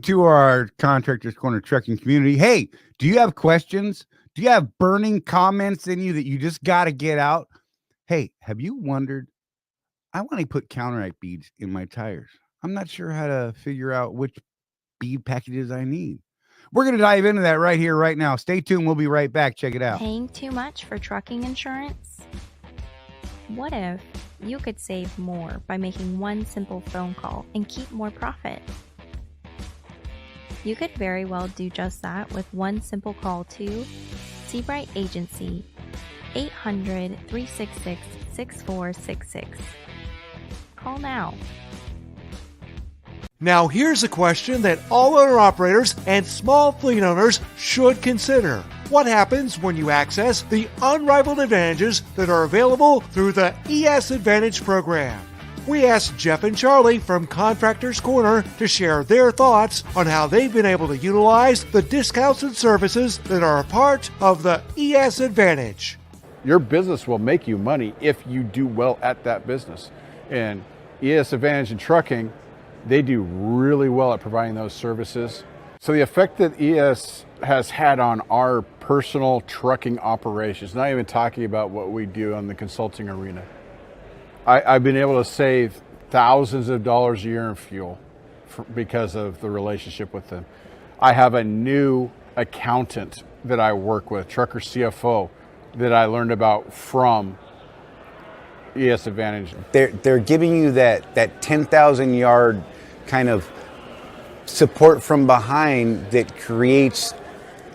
to our Contractors Corner trucking community. Hey, do you have questions? Do you have burning comments in you that you just got to get out? Hey, have you wondered? I want to put counteract beads in my tires. I'm not sure how to figure out which bead packages I need. We're going to dive into that right here, right now. Stay tuned. We'll be right back. Check it out. Paying too much for trucking insurance? What if you could save more by making one simple phone call and keep more profit? You could very well do just that with one simple call to Seabright Agency, 800-366-6466. Call now. Now here's a question that all owner-operators and small fleet owners should consider. What happens when you access the unrivaled advantages that are available through the ES Advantage program? We asked Jeff and Charley from Contractors Corner to share their thoughts on how they've been able to utilize the discounts and services that are a part of the ES Advantage. Your business will make you money if you do well at that business. And ES Advantage in trucking, they do really well at providing those services. So the effect that ES has had on our personal trucking operations, not even talking about what we do on the consulting arena, I've been able to save thousands of dollars a year in fuel because of the relationship with them. I have a new accountant that I work with, trucker CFO, that I learned about from ES Advantage. They're giving you that 10,000 yard kind of support from behind that creates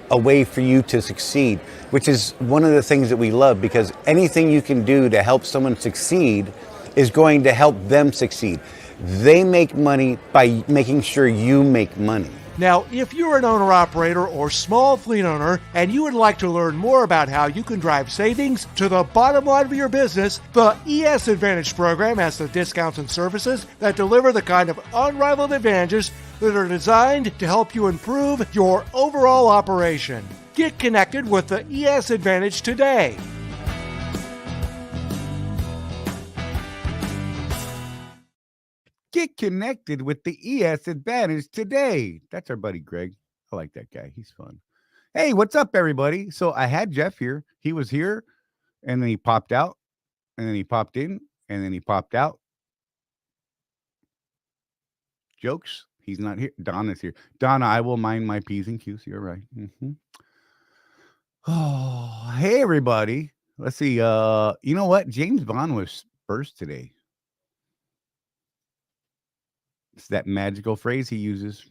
a way for you to succeed, which is one of the things that we love, because anything you can do to help someone succeed is going to help them succeed. They make money by making sure you make money. Now, if you're an owner-operator or small fleet owner and you would like to learn more about how you can drive savings to the bottom line of your business, the ES Advantage program has the discounts and services that deliver the kind of unrivaled advantages that are designed to help you improve your overall operation. Get connected with the ES Advantage today. Get connected with the ES Advantage today. That's our buddy Greg. I like that guy. He's fun. Hey, what's up, everybody? So I had Jeff here. He was here, and then he popped out, and then he popped in, and then he popped out. Jokes. He's not here. Donna's here. Donna, I will mind my P's and Q's. You're right. Oh, hey, everybody. Let's see. You know what? James Bond was first today. It's that magical phrase he uses.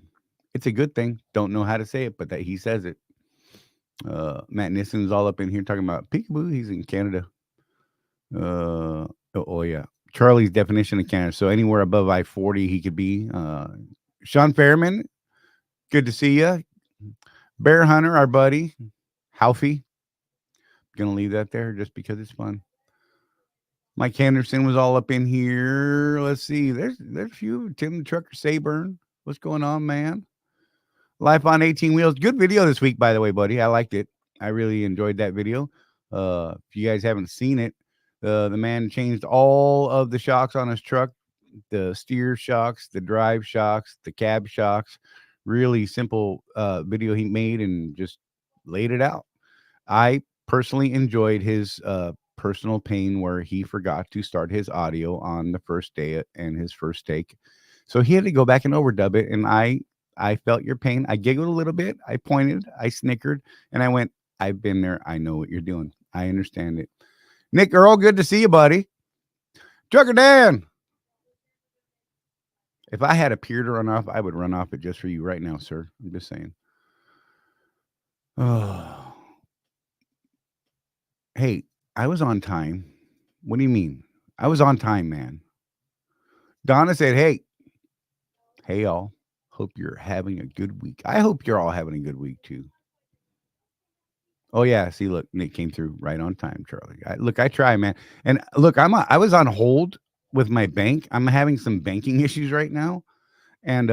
It's a good thing. Don't know how to say it, but that he says it. Matt Nissen's all up in here talking about peekaboo. He's in Canada. Oh yeah. Charley's definition of Canada. So anywhere above I-40 he could be. Sean Fairman, good to see you. Bear Hunter, our buddy. Halfie. Gonna leave that there just because it's fun. Mike Henderson was all up in here. Let's see. There's a few. Tim the Trucker Sayburn. What's going on, man? Life on 18 Wheels. Good video this week, by the way, buddy. I liked it. I really enjoyed that video. If you guys haven't seen it, the man changed all of the shocks on his truck. The steer shocks, the drive shocks, the cab shocks. Really simple video he made and just laid it out. I personally enjoyed his personal pain where he forgot to start his audio on the first day and his first take. So he had to go back and overdub it. And I felt your pain. I giggled a little bit. I pointed, I snickered, and I went, I've been there. I know what you're doing. I understand it. Nick Earl, good to see you, buddy. Trucker Dan. If I had a pier to run off, I would run off it just for you right now, sir. I'm just saying. Oh. Hey, I was on time. What do you mean? I was on time, man. Donna said, hey, y'all. Hope you're having a good week. I hope you're all having a good week, too. Oh, yeah. See, look, Nick came through right on time, Charlie. I try, man. And look, I was on hold with my bank. I'm having some banking issues right now. And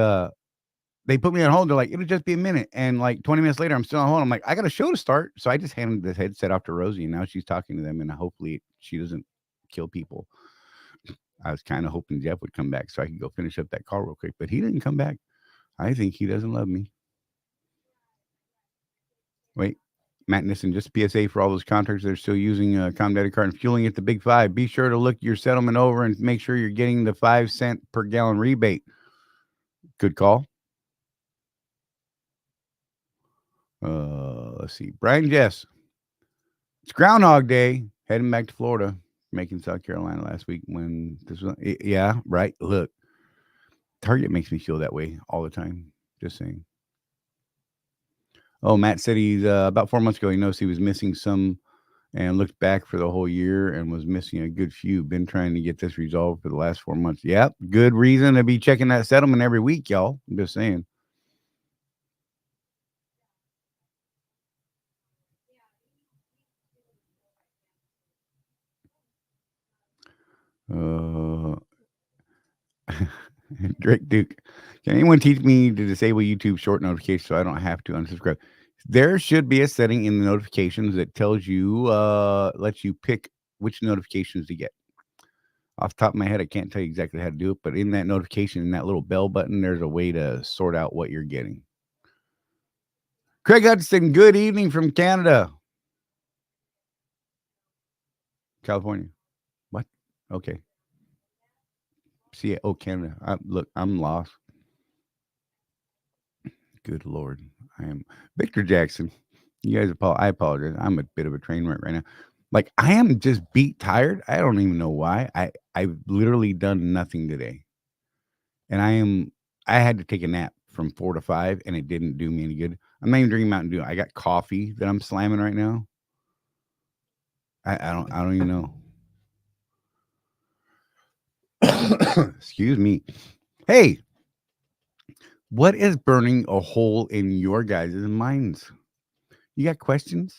they put me on hold. They're like, it'll just be a minute. And like 20 minutes later, I'm still on hold. I'm like, I got a show to start. So I just handed this headset off to Rosie, and now she's talking to them, and hopefully she doesn't kill people. I was kind of hoping Jeff would come back so I could go finish up that call real quick, but he didn't come back. I think he doesn't love me. Wait, Matt Nissen, just PSA for all those contractors that are still using Comdata card and fueling at the Big Five. Be sure to look your settlement over and make sure you're getting the 5 cent per gallon rebate. Good call. Let's see. Brian Jess. It's Groundhog Day. Heading back to Florida. Making South Carolina last week when this was. Yeah, right. Look. Target makes me feel that way all the time. Just saying. Oh, Matt said he's about 4 months ago. He noticed he was missing some and looked back for the whole year and was missing a good few. Been trying to get this resolved for the last 4 months. Yep. Good reason to be checking that settlement every week, y'all. I'm just saying. Drake Duke, can anyone teach me to disable YouTube short notifications so I don't have to unsubscribe? There should be a setting in the notifications that tells you, lets you pick which notifications to get. Off the top of my head, I can't tell you exactly how to do it, but in that notification, in that little bell button, there's a way to sort out what you're getting. Craig Hudson, good evening from Canada. California. What? Okay. See, oh, Canada. Look, I'm lost. Good Lord. I am Victor Jackson. You guys, I apologize. I'm a bit of a train wreck right now. Like, I am just beat tired. I don't even know why. I've literally done nothing today. And I had to take a nap from 4 to 5 and it didn't do me any good. I'm not even drinking Mountain Dew. I got coffee that I'm slamming right now. I don't even know. Excuse me. Hey, what is burning a hole in your guys' minds? You got questions?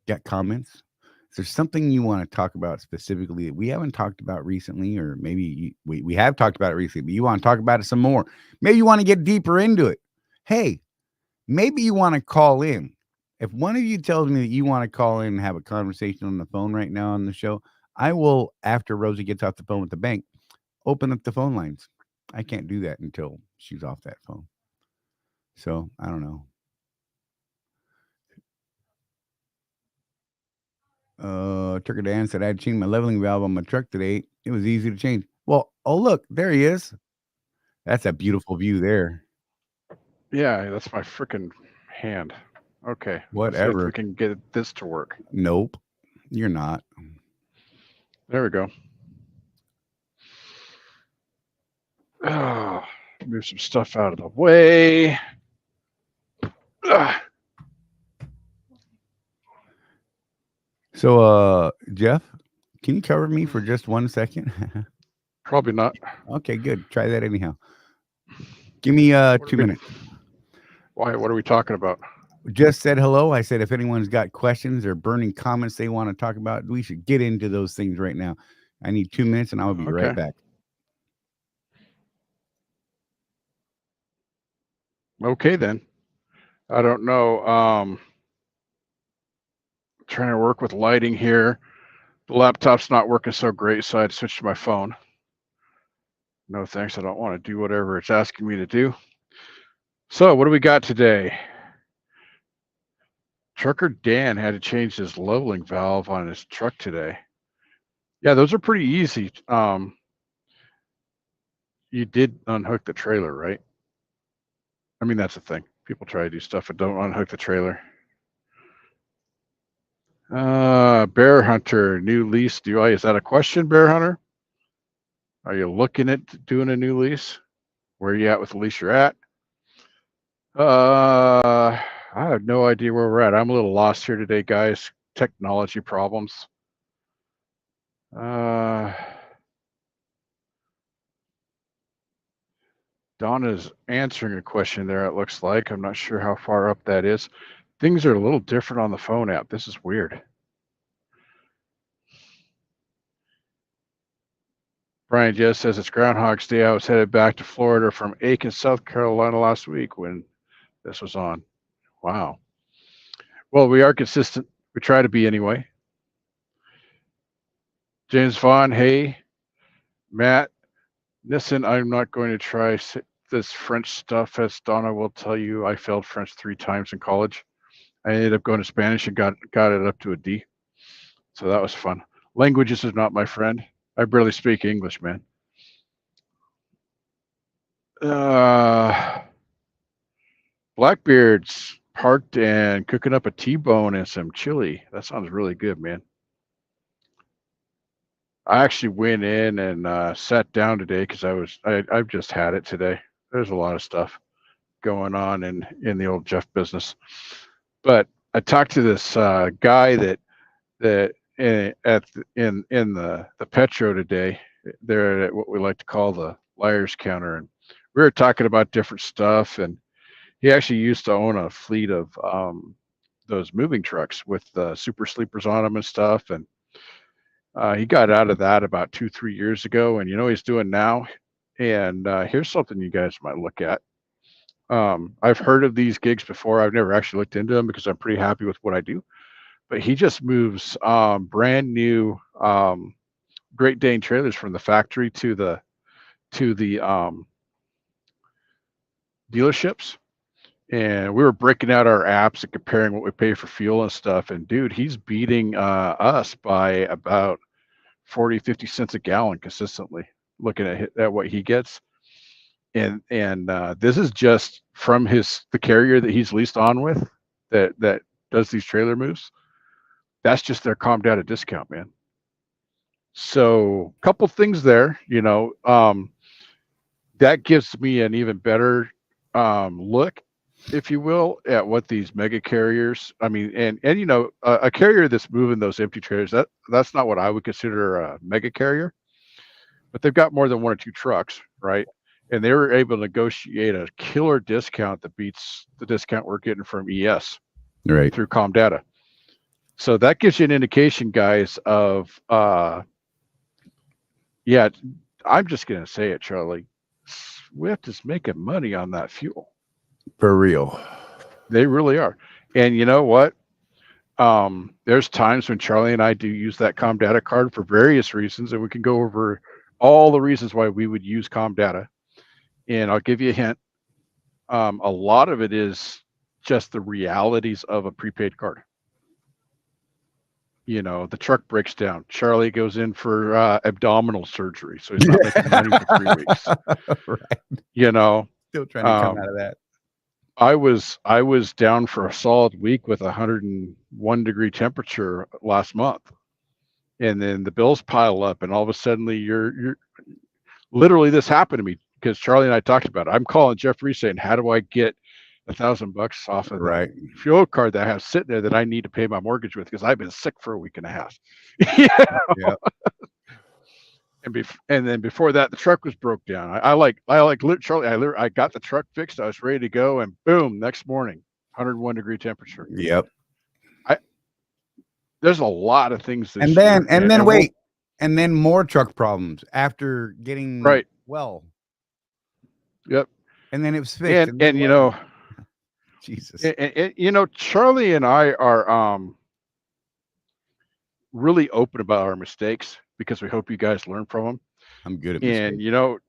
Got comments? Is there something you want to talk about specifically that we haven't talked about recently, or maybe we have talked about it recently, but you want to talk about it some more? Maybe you want to get deeper into it. Hey, maybe you want to call in. If one of you tells me that you want to call in and have a conversation on the phone right now on the show, I will, after Rosie gets off the phone with the bank, open up the phone lines. I can't do that until she's off that phone. So I don't know. Turkey Dan said I had changed my leveling valve on my truck today. It was easy to change. Well, oh look, there he is. That's a beautiful view there. Yeah, that's my freaking hand. Okay. Whatever. Let's see if we can get this to work. Nope, you're not. There we go. Oh, move some stuff out of the way. So, Jeff, can you cover me for just 1 second? Probably not. Okay, good. Try that anyhow. Give me 2 minutes. Why? What are we talking about? Just said hello. I said if anyone's got questions or burning comments they want to talk about, we should get into those things right now. I need 2 minutes and I'll be right back. Okay, then. I don't know. Trying to work with lighting here. The laptop's not working so great, so I had to switch to my phone. No thanks. I don't want to do whatever it's asking me to do. So what do we got today? Trucker Dan had to change his leveling valve on his truck today. Yeah, those are pretty easy. You did unhook the trailer, right? I mean, that's the thing. People try to do stuff and don't unhook the trailer. Bear Hunter, new lease. Is that a question, Bear Hunter? Are you looking at doing a new lease? Where are you at with the lease you're at? I have no idea where we're at. I'm a little lost here today, guys. Technology problems. Donna's answering a question there, it looks like. I'm not sure how far up that is. Things are a little different on the phone app. This is weird. Brian Jess says it's Groundhog's Day. I was headed back to Florida from Aiken, South Carolina last week when this was on. Wow. Well, we are consistent. We try to be anyway. James Vaughn, hey. Matt Nissen, I'm not going to try this French stuff, as Donna will tell you, I failed French 3 times in college. I ended up going to Spanish and got it up to a D. So that was fun. Languages is not my friend. I barely speak English, man. Blackbeard's parked and cooking up a T-bone and some chili. That sounds really good, man. I actually went in and sat down today because I've just had it today. There's a lot of stuff going on in the old Jeff business. But I talked to this guy that in the Petro today. They're at what we like to call the liar's counter, and we were talking about different stuff. And he actually used to own a fleet of those moving trucks with super sleepers on them and stuff. And he got out of that about 2-3 years ago. And you know what he's doing now? And here's something you guys might look at. I've heard of these gigs before. I've never actually looked into them because I'm pretty happy with what I do. But he just moves brand new Great Dane trailers from the factory to the dealerships. And we were breaking out our apps and comparing what we pay for fuel and stuff. And dude, he's beating us by about 40-50 cents a gallon consistently, looking at what he gets. And this is just from the carrier that he's leased on with that does these trailer moves. That's just their calm data discount, man. So a couple things there, that gives me an even better look, if you will, at what these mega carriers, I mean, and a carrier that's moving those empty trailers, that's not what I would consider a mega carrier, but they've got more than 1 or 2 trucks, right? And they were able to negotiate a killer discount that beats the discount we're getting from ES Right. through calm data. So that gives you an indication, guys, of yeah, I'm just gonna say it, Charlie. Swift is making money on that fuel. For real. They really are. And you know what? There's times when Charlie and I do use that calm data card for various reasons, and we can go over all the reasons why we would use calm data. And I'll give you a hint. A lot of it is just the realities of a prepaid card. The truck breaks down. Charlie goes in for abdominal surgery, so he's not making money for 3 weeks. Right. Still trying to come out of that. I was down for a solid week with 101 degree temperature last month, and then the bills pile up, and all of a sudden you're literally, this happened to me because Charlie and I talked about it. I'm calling Jeff Reese saying, how do I get $1,000 off of the fuel card that I have sitting there that I need to pay my mortgage with because I've been sick for a week and a half. Yeah. And then before that, the truck was broke down. Charlie. I got the truck fixed. I was ready to go, and boom, next morning, 101 degree temperature. Yep. There's a lot of things. And then more truck problems after getting well. Yep. And then it was fixed. And Jesus. And Charlie and I are really open about our mistakes because we hope you guys learn from them. I'm good at mistakes.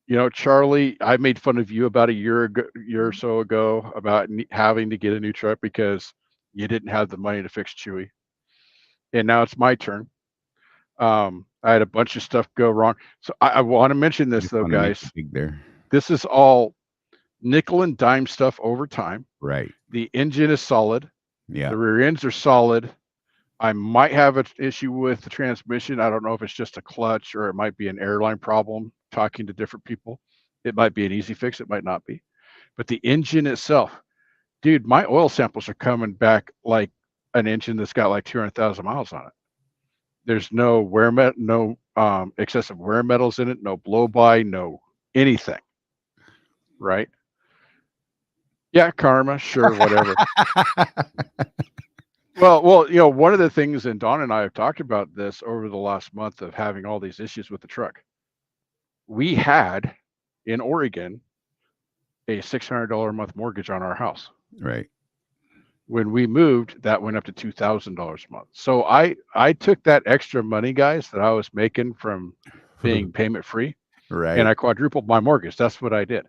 And Charlie, I made fun of you about a year or so ago about having to get a new truck because you didn't have the money to fix Chewy. And now it's my turn. I had a bunch of stuff go wrong. So I want to mention this though, guys. This is all nickel and dime stuff over time. Right. The engine is solid. Yeah. The rear ends are solid. I might have an issue with the transmission. I don't know if it's just a clutch or it might be an airline problem. Talking to different people, it might be an easy fix. It might not be. But the engine itself, dude, my oil samples are coming back like an engine that's got like 200,000 miles on it. There's no excessive wear metals in it, no blow by, no anything. Right? Yeah, karma, sure, whatever. Well, one of the things, and Don and I have talked about this over the last month of having all these issues with the truck. We had in Oregon a $600 a month mortgage on our house. Right. When we moved, that went up to $2,000 a month. So I took that extra money, guys, that I was making from being payment free, right, and I quadrupled my mortgage. That's what I did.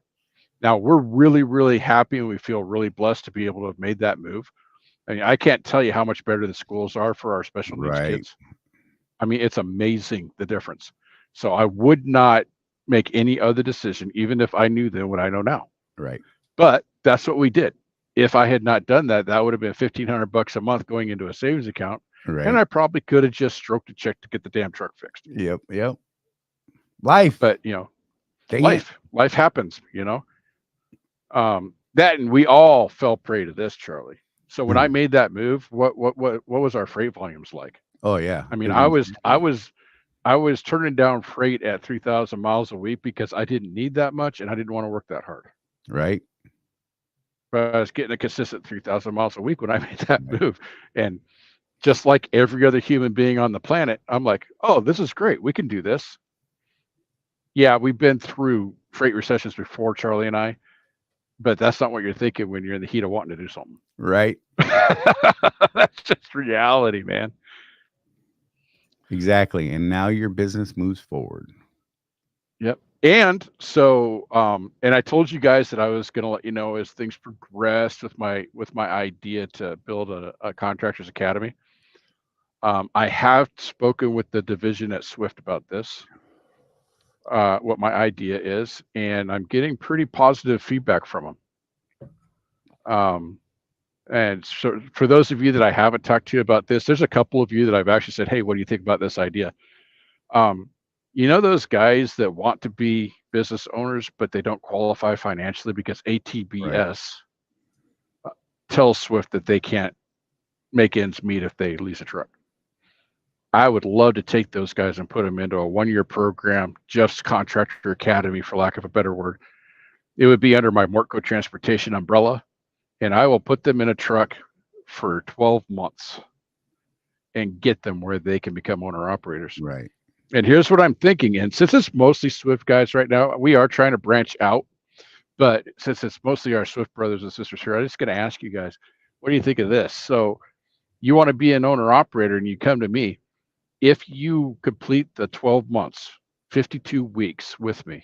Now we're really, really happy and we feel really blessed to be able to have made that move. I mean, I can't tell you how much better the schools are for our special needs Right. kids. I mean, it's amazing the difference. So I would not make any other decision, even if I knew then what I know now. Right. But that's what we did. If I had not done that, that would have been $1,500 a month going into a savings account, Right. and I probably could have just stroked a check to get the damn truck fixed. Yep. Yep. Life. But you know, Dang it. life happens. You know, that and we all fell prey to this, Charlie. So when I made that move, what was our freight volumes like? Oh yeah. I mean, It I was turning down freight at 3,000 miles a week because I didn't need that much and I didn't want to work that hard. right. But I was getting a consistent 3,000 miles a week when I made that move. And just like every other human being on the planet, I'm like, oh, this is great. We can do this. Yeah, we've been through freight recessions before, Charlie and I, but that's not what you're thinking when you're in the heat of wanting to do something. Right. That's just reality, man. Exactly. And now your business moves forward. Yep. And so, and I told you guys that I was going to let you know as things progressed with my idea to build a contractors academy. I have spoken with the division at Swift about this, what my idea is, and I'm getting pretty positive feedback from them. And so for those of you that I haven't talked to about this, there's a couple of you that I've actually said, hey, what do you think about this idea? You know, those guys that want to be business owners, but they don't qualify financially because ATBS tells Swift that they can't make ends meet if they lease a truck. I would love to take those guys and put them into a 1-year program, just Contractor Academy, for lack of a better word. It would be under my Mortco Transportation umbrella, and I will put them in a truck for 12 months and get them where they can become owner operators. Right. And here's what I'm thinking. And since it's mostly Swift guys right now, we are trying to branch out. But since it's mostly our Swift brothers and sisters here, I'm just going to ask you guys, what do you think of this? So you want to be an owner operator and you come to me. If you complete the 12 months, 52 weeks with me,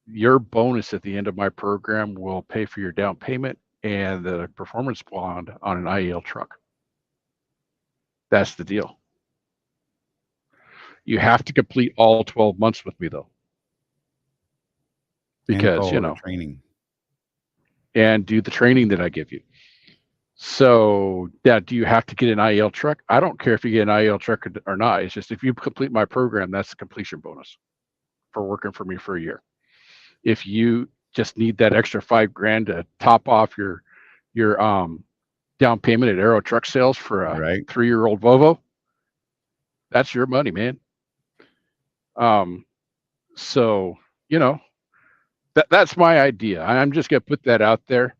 your bonus at the end of my program will pay for your down payment and the performance bond on an IEL truck. That's the deal. You have to complete all 12 months with me, though, because you know, training and do the training that I give you. So, yeah, do you have to get an IEL truck? I don't care if you get an IEL truck or not. It's just if you complete my program, that's the completion bonus for working for me for a year. If you just need that extra $5,000 to top off your down payment at Aero Truck Sales for a 3-year-old Volvo, that's your money, man. So, you know, that's my idea. I'm just going to put that out there.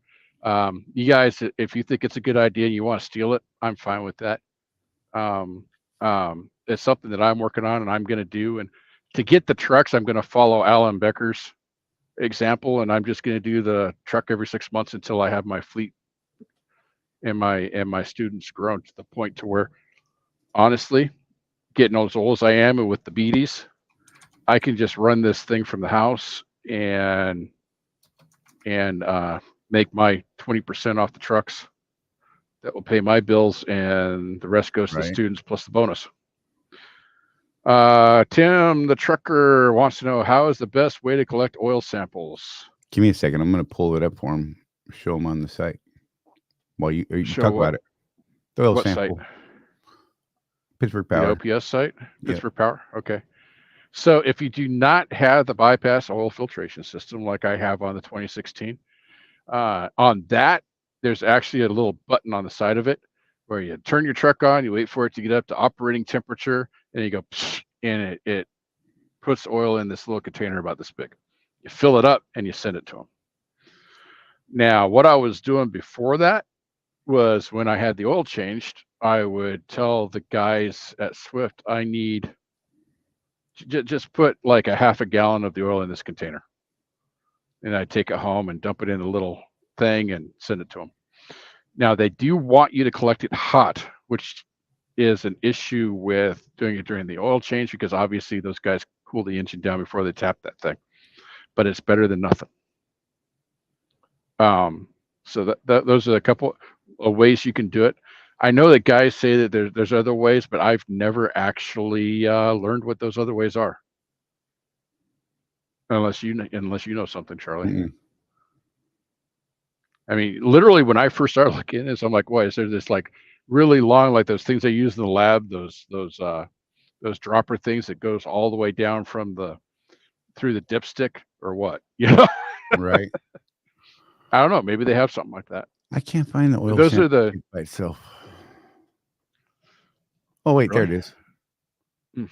You guys, if you think it's a good idea and you want to steal it, I'm fine with that. It's something that I'm working on and I'm going to do. And to get the trucks, I'm going to follow Alan Becker's example, and I'm just going to do the truck every 6 months until I have my fleet and my students grown to the point to where, honestly, getting as old as I am and with the beaties, I can just run this thing from the house and make my 20% off the trucks. That will pay my bills, and the rest goes to the students plus the bonus. Tim, the trucker, wants to know, how is the best way to collect oil samples? Give me a second. I'm going to pull it up for him. Show him on the site. While you talk about it. The oil sample. Site? Pittsburgh Power. The OPS site? Pittsburgh Power. Okay. So if you do not have the bypass oil filtration system like I have on the 2016, on that, there's actually a little button on the side of it where you turn your truck on, you wait for it to get up to operating temperature, and you go, and it puts oil in this little container about this big. You fill it up and you send it to them. Now, what I was doing before that was when I had the oil changed, I would tell the guys at Swift, I need just put like a half a gallon of the oil in this container. And I take it home and dump it in a little thing and send it to them. Now, they do want you to collect it hot, which is an issue with doing it during the oil change because obviously those guys cool the engine down before they tap that thing. But it's better than nothing. So those are a couple of ways you can do it. I know that guys say that there's other ways, but I've never actually learned what those other ways are. Unless you know something, Charlie. Mm-mm. I mean, literally, when I first started looking at this, I'm like, "What is there? This like really long, like those things they use in the lab, those dropper things that goes all the way down from through the dipstick, or what? You know, Right. I don't know. Maybe they have something like that. I can't find the oil Those are sample the kit by itself. Oh wait, there it Really? is. Hmm.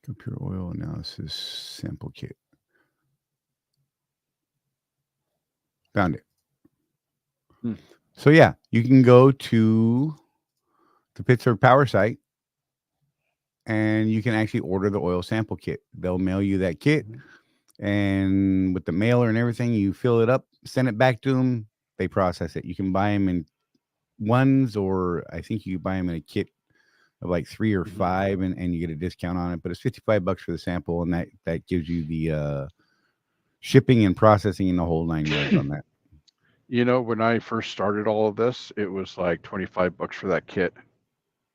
Computer oil analysis sample kit. Found it. Hmm. So yeah, you can go to the Pittsburgh Power site and you can actually order the oil sample kit. They'll mail you that kit, and with the mailer and everything, you fill it up, send it back to them. They process it. You can buy them in ones, or I think you can buy them in a kit of like 3 or 5, and you get a discount on it. But it's $55 for the sample, and that gives you the shipping and processing and the whole 9 yards on that. You know, when I first started all of this, it was like $25 for that kit.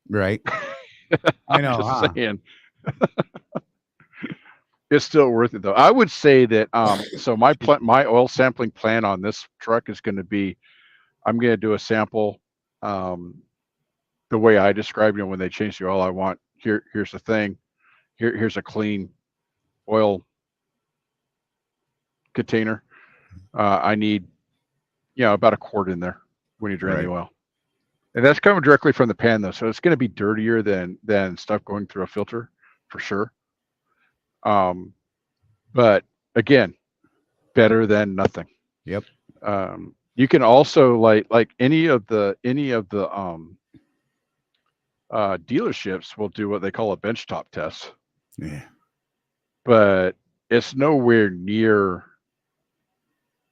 Right. I know. Just saying. It's still worth it though. I would say that so my oil sampling plan on this truck is going to be, I'm going to do a sample the way I described, when they change the oil. I want here's the thing. Here's a clean oil container. I need about a quart in there when you drain the oil. And that's coming directly from the pan though. So it's going to be dirtier than stuff going through a filter for sure. But again, better than nothing. Yep. You can also like any of the dealerships will do what they call a benchtop test. Yeah. But it's nowhere near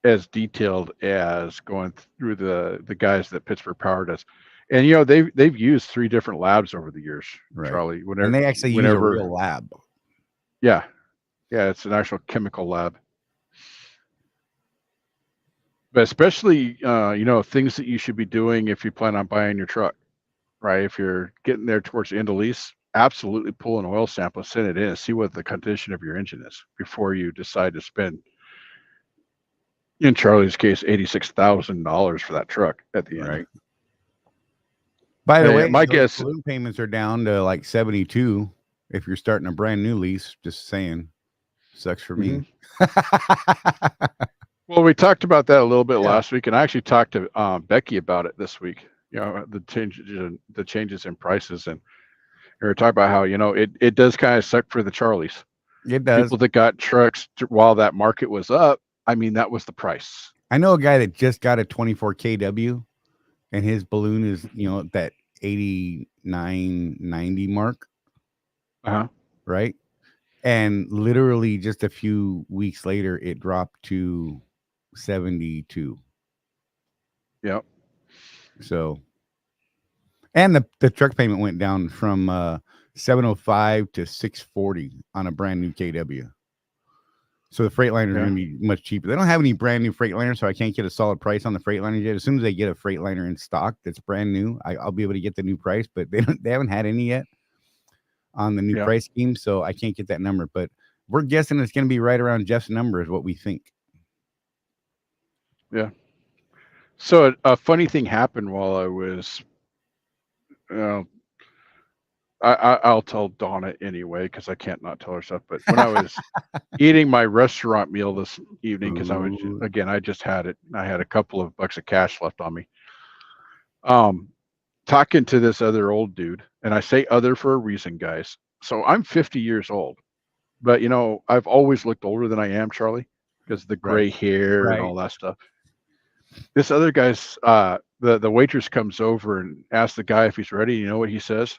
as detailed as going through the guys that Pittsburgh Power does. And they've used 3 different labs over the years, Right. Charlie. And they actually use a real lab. Yeah, it's an actual chemical lab. But especially things that you should be doing if you plan on buying your truck, right? If you're getting there towards the end of lease, absolutely pull an oil sample, send it in, and see what the condition of your engine is before you decide to spend, in Charlie's case, $86,000 for that truck at the end. Right. By the way, my guess, balloon payments are down to like 72 if you're starting a brand new lease. Just saying, sucks for me. Well, we talked about that a little bit last week, and I actually talked to Becky about it this week. The changes in prices, and we were talking about how it does kind of suck for the Charlies. It does. People that got trucks while that market was up. I mean, that was the price. I know a guy that just got a 24 kW, and his balloon is that 8990 mark. Right. And literally just a few weeks later, it dropped to 72. Yep. So, and the truck payment went down from 705 to 640 on a brand new KW. So the Freightliner is going to be much cheaper. They don't have any brand new Freightliner, so I can't get a solid price on the Freightliner yet. As soon as they get a Freightliner in stock that's brand new, I'll be able to get the new price. But they haven't had any yet on the new price scheme, so I can't get that number. But we're guessing it's going to be right around Jeff's number is what we think. Yeah. So a funny thing happened while I was, I'll tell Donna anyway, because I can't not tell her stuff. But when I was eating my restaurant meal this evening, because I just had it. I had a couple of bucks of cash left on me. Talking to this other old dude, and I say other for a reason, guys. So I'm 50 years old, but I've always looked older than I am, Charlie, because of the gray hair and all that stuff. This other guy's the waitress comes over and asks the guy if he's ready. You know what he says?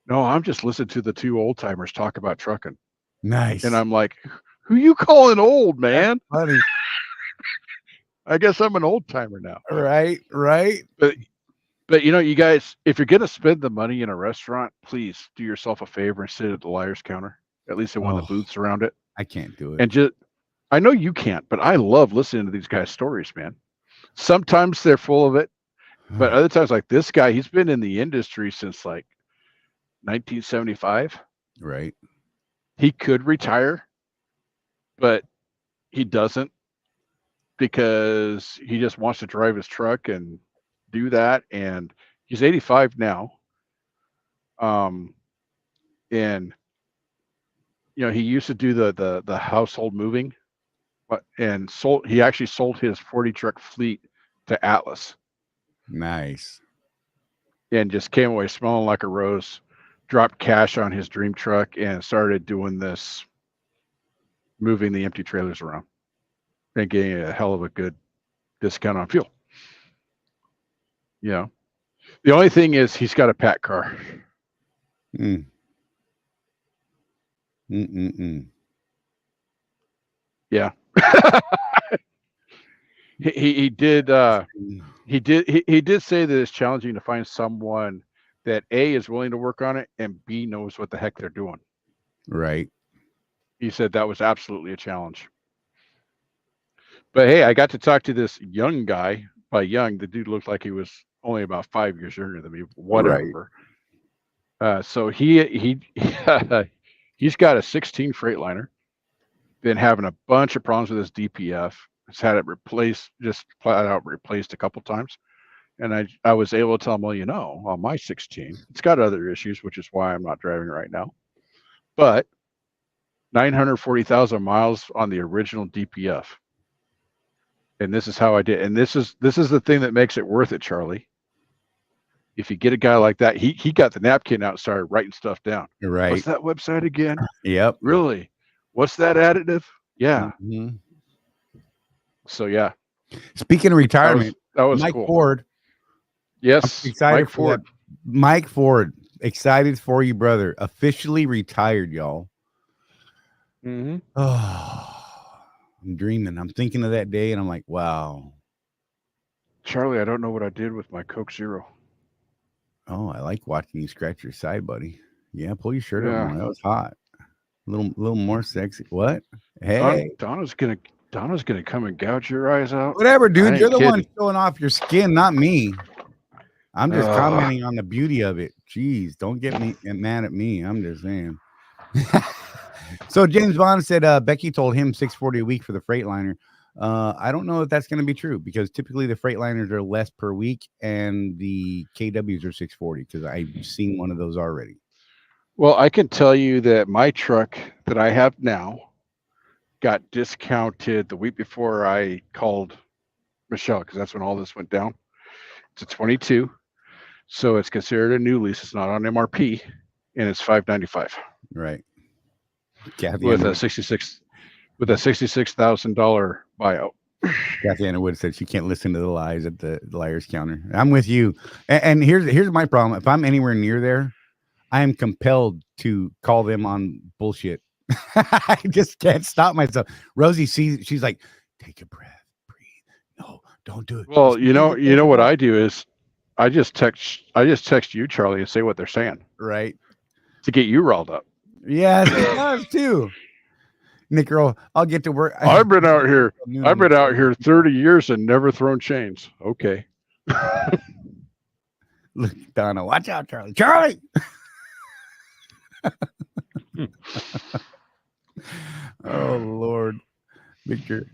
No, I'm just listening to the 2 old timers talk about trucking. Nice. And I'm like, who you calling old, man? That's funny. I guess I'm an old timer now. Right. But you guys, if you're gonna spend the money in a restaurant, please do yourself a favor and sit at the liar's counter, at least in one of the booths around it. I can't do it. And I know you can't, but I love listening to these guys' stories, man. Sometimes they're full of it, but other times, like this guy, he's been in the industry since like 1975. Right. He could retire, but he doesn't because he just wants to drive his truck and do that. And he's 85 now. And he used to do the household moving, and he actually sold his 40 truck fleet to Atlas Nice. and just came away smelling like a rose, dropped cash on his dream truck and started doing this, moving the empty trailers around and getting a hell of a good discount on fuel. The only thing is he's got a pack car. Mm. Yeah. he did say that it's challenging to find someone that A, is willing to work on it, and B, knows what the heck they're doing. Right. He said that was absolutely a challenge. But hey, I got to talk to this young guy. By young, the dude looked like he was only about 5 years younger than me. Whatever. Right. So he's got a 16 Freightliner. Been having a bunch of problems with his DPF. Has had it replaced, just flat out replaced a couple times. And I was able to tell him, well, on my 16, it's got other issues, which is why I'm not driving right now. But 940,000 miles on the original DPF. And this is how I did. And this is the thing that makes it worth it, Charlie. If you get a guy like that, he got the napkin out and started writing stuff down. Right. What's that website again? Yep. Really? What's that additive? Yeah. Mm-hmm. So yeah. Speaking of retirement, that was Mike cool. Ford. Yes, excited Mike Ford. Mike Ford, excited for you, brother. Officially retired, y'all. Mm-hmm. Oh, I'm dreaming. I'm thinking of that day, and I'm like, wow. Charlie, I don't know what I did with my Coke Zero. Oh, I like watching you scratch your side, buddy. Yeah, pull your shirt up Yeah. more. That was hot. A little more sexy. What? Hey, Donna's gonna come and gouge your eyes out. whatever, dude. You're the kidding. one showing off your skin, not me. I'm just commenting on the beauty of it. Jeez, don't get mad at me. I'm just saying. So James Bond said Becky told him $640 a week for the Freightliner. I don't know if that's going to be true because typically the Freightliners are less per week and the KWs are $640 because I've seen one of those already. Well, I can tell you that my truck that I have now got discounted the week before I called Michelle because that's when all this went down. It's a 22, so it's considered a new lease. It's not on MRP, and it's $595. Right. Kathy with a $66,000 buyout. Kathy Anna Wood said she can't listen to the lies at the liars counter. I'm with you. And here's my problem. If I'm anywhere near there, I am compelled to call them on bullshit. I just can't stop myself. Rosie she's like, take a breath, breathe. No, don't do it. Well, you know what I do is I just text you, Charlie, and say what they're saying. Right. To get you riled up. Yes, it does too. Nick Earl, I'll get to work. I've been out here 30 years and never thrown chains. Okay. Look, Donna, watch out, Charlie. Charlie. Oh Lord, Victor,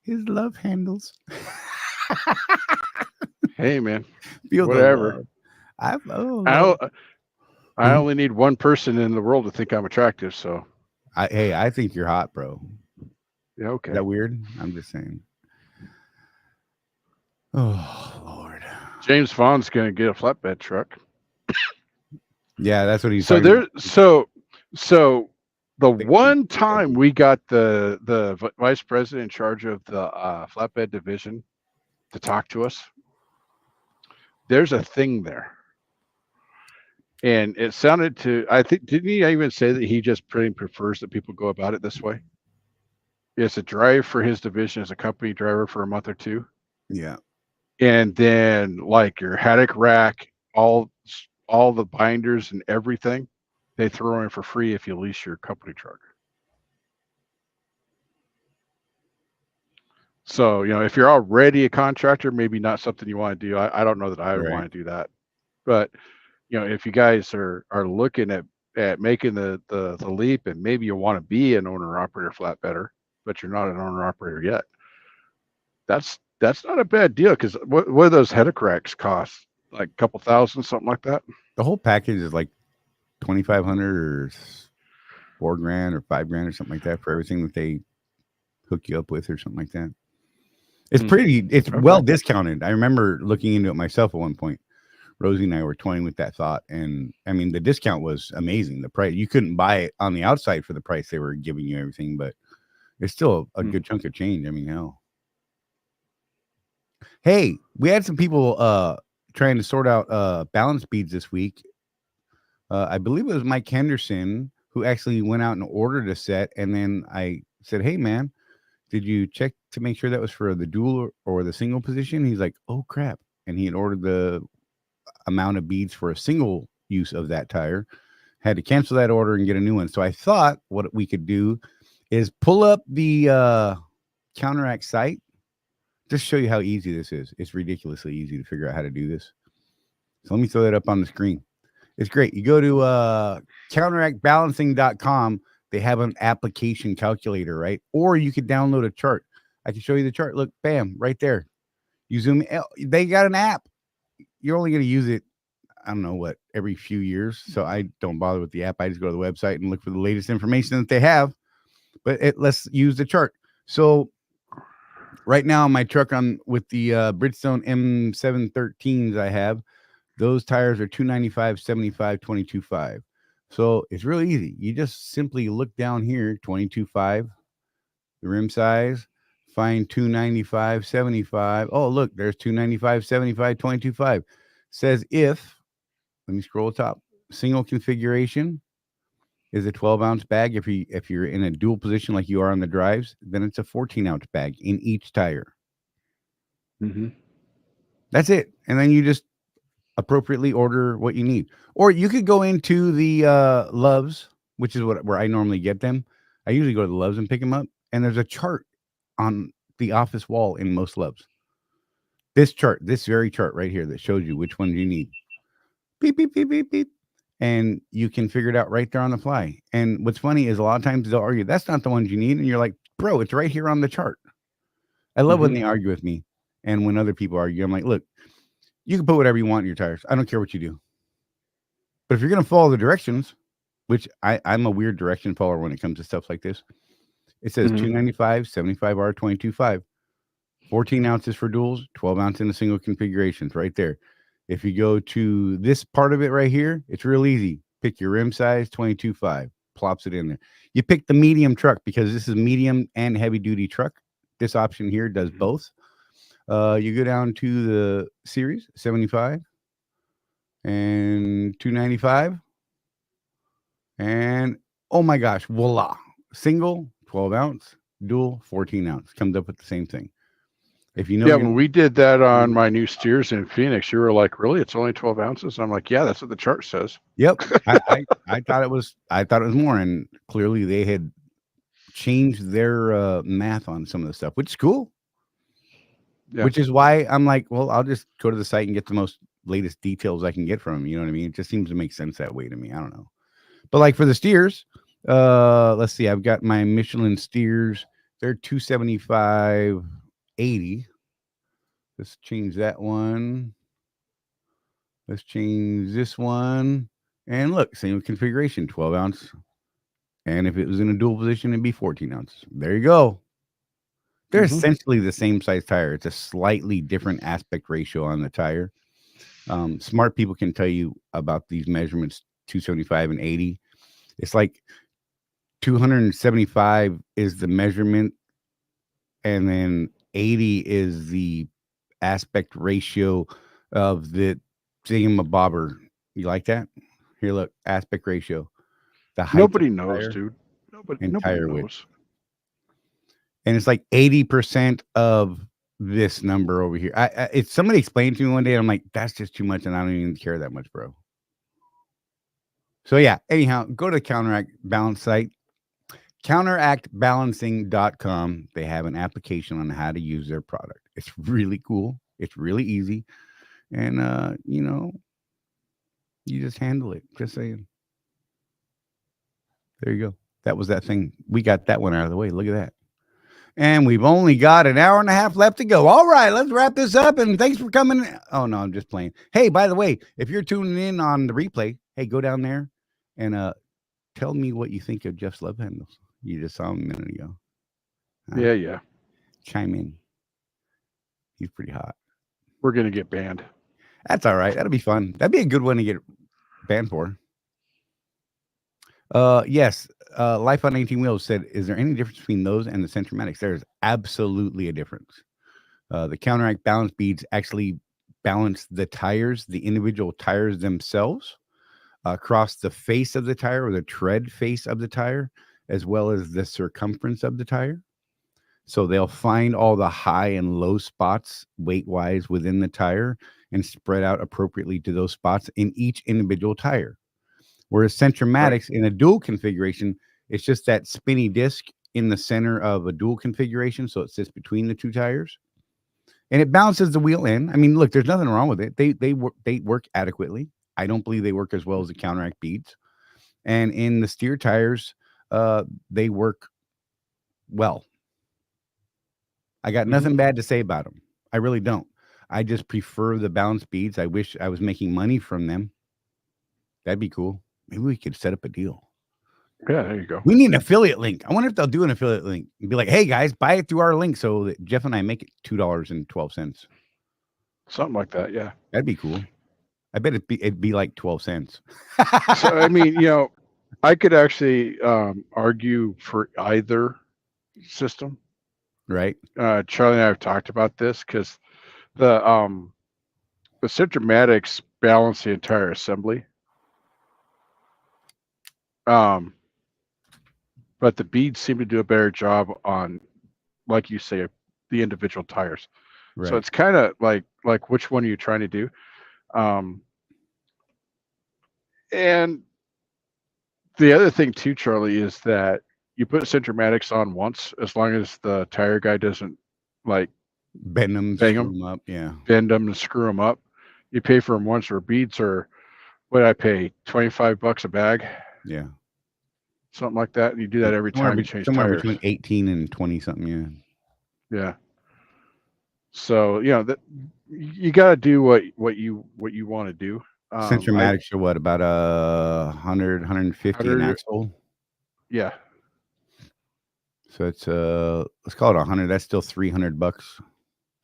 his love handles. Hey man, feel whatever. I only need one person in the world to think I'm attractive. So, I think you're hot, bro. Yeah, okay. Is that weird? I'm just saying. Oh Lord. James Vaughn's gonna get a flatbed truck. Yeah, that's what he's. So the one time we got the vice president in charge of the flatbed division to talk to us, there's a thing there. And it sounded I think, didn't he even say that he just pretty prefers that people go about it this way? It's a drive for his division as a company driver for a month or two. Yeah. And then like your haddock rack, all the binders and everything, they throw in for free if you lease your company truck. So, if you're already a contractor, maybe not something you want to do. I don't know that I would Right. want to do that. But, if you guys are looking at making the leap, and maybe you want to be an owner operator flatbedder, but you're not an owner operator yet, that's not a bad deal, because what do those header cracks cost? Like a couple thousand, something like that? The whole package is like 2,500 or $4,000 or $5,000 or something like that for everything that they hook you up with or something like that. It's it's well discounted. I remember looking into it myself at one point. Rosie and I were toying with that thought, and I mean, the discount was amazing. The price, you couldn't buy it on the outside for the price they were giving you everything, but it's still a good chunk of change. I mean, hell. Hey, we had some people trying to sort out balance beads this week. I believe it was Mike Henderson who actually went out and ordered a set, and then I said, "Hey, man, did you check to make sure that was for the dual or the single position?" He's like, "Oh crap!" And he had ordered the amount of beads for a single use of that tire. Had to cancel that order and get a new one. So I thought what we could do is pull up the Counteract site. Just show you how easy this is. It's ridiculously easy to figure out how to do this. So let me throw that up on the screen. It's great. You go to counteractbalancing.com. They have an application calculator, right? Or you could download a chart. I can show you the chart. Look, bam, right there. You zoom in. They got an app. You're only going to use it, I don't know what, every few years. So I don't bother with the app. I just go to the website and look for the latest information that they have. But let's use the chart. So right now, my truck with the Bridgestone M713s I have, those tires are 295, 75, 22.5. So it's really easy. You just simply look down here, 22.5, the rim size, find 295, 75. Oh, look, there's 295, 75, 22.5. Says if, let me scroll top, single configuration is a 12-ounce bag. If you're in a dual position like you are on the drives, then it's a 14-ounce bag in each tire. That's it. And then you just appropriately order what you need. Or you could go into the Loves, which is where I normally get them. I usually go to the Loves and pick them up. And there's a chart on the office wall in most Loves. This very chart right here that shows you which ones you need. Beep, beep, beep, beep, beep. And you can figure it out right there on the fly. And what's funny is a lot of times they'll argue, that's not the ones you need. And you're like, bro, it's right here on the chart. I love when they argue with me. And when other people argue, I'm like, look, you can put whatever you want in your tires. I don't care what you do. But if you're going to follow the directions, which I'm a weird direction follower when it comes to stuff like this, it says 295, 75R, 22.5, 14 ounces for duals, 12 ounce in a single configurations right there. If you go to this part of it right here, it's real easy. Pick your rim size, 22.5, plops it in there. You pick the medium truck because this is medium and heavy duty truck. This option here does both. You go down to the series, 75 and 295. And oh my gosh, voila. Single, 12 ounce, dual, 14 ounce. Comes up with the same thing. If you know, yeah, when we did that on my new steers in Phoenix, you were like, really? It's only 12 ounces? I'm like, yeah, that's what the chart says. Yep. I thought it was more, and clearly they had changed their math on some of the stuff, which is cool. Yeah. Which is why I'm like, well, I'll just go to the site and get the most latest details I can get from them. You know what I mean? It just seems to make sense that way to me. I don't know. But like for the steers, let's see, I've got my Michelin steers. They're 275/80. Let's change that one. Let's change this one. And look, same configuration, 12 ounce. And if it was in a dual position, it'd be 14 ounces. There you go. They're essentially the same size tire. It's a slightly different aspect ratio on the tire. Smart people can tell you about these measurements, 275 and 80. It's like 275 is the measurement, and then 80 is the aspect ratio of the thingamabobber. You like that? Here, look, aspect ratio. The height nobody knows, dude. Nobody knows. Width. And it's like 80% of this number over here. It's somebody explained to me one day, and I'm like, that's just too much, and I don't even care that much, bro. So yeah, anyhow, go to the Counteract Balance site. counteractbalancing.com. They have an application on how to use their product. It's really cool. It's really easy. And, you just handle it. Just saying. There you go. That was that thing. We got that one out of the way. Look at that. And we've only got an hour and a half left to go. All right, let's wrap this up. And thanks for coming. Oh, no, I'm just playing. Hey, by the way, if you're tuning in on the replay, hey, go down there and tell me what you think of Jeff's love handles. You just saw him a minute ago. Yeah. Chime in. He's pretty hot. We're going to get banned. That's all right. That'll be fun. That'd be a good one to get banned for. Yes. Life on 18 Wheels said, is there any difference between those and the Centromatics? There's absolutely a difference. The counteract balance beads actually balance the tires, the individual tires themselves, across the face of the tire or the tread face of the tire, as well as the circumference of the tire. So they'll find all the high and low spots weight-wise within the tire and spread out appropriately to those spots in each individual tire. Whereas Centromatics in a dual configuration, it's just that spinny disc in the center of a dual configuration, so it sits between the two tires. And it balances the wheel in. I mean, look, there's nothing wrong with it. They work adequately. I don't believe they work as well as the counteract beads. And in the steer tires, they work well. I got nothing bad to say about them. I really don't. I just prefer the balance beads. I wish I was making money from them. That'd be cool. Maybe we could set up a deal. Yeah, there you go. We need an affiliate link. I wonder if they'll do an affiliate link and be like, hey, guys, buy it through our link so that Jeff and I make it $2.12. Something like that, yeah. That'd be cool. I bet it'd be like 12 cents. So, I mean, I could actually argue for either system. Right. Charlie and I have talked about this because the Centromatics balance the entire assembly. But the beads seem to do a better job on, like you say, the individual tires. Right. So it's kind of like which one are you trying to do? And the other thing too, Charlie, is that you put Centromatics on once, as long as the tire guy doesn't bend them, bang screw them, them up. Yeah. bend them and screw them up. You pay for them once, or beads are, what did I pay? $25 a bag. Yeah. Something like that. And you do that every time you change somewhere tires. Between 18 and 20 something. Yeah. Yeah. So, that you got to do what you want to do. Centromatics are what, about 150 an axle? Yeah. So it's let's call it 100. That's still $300.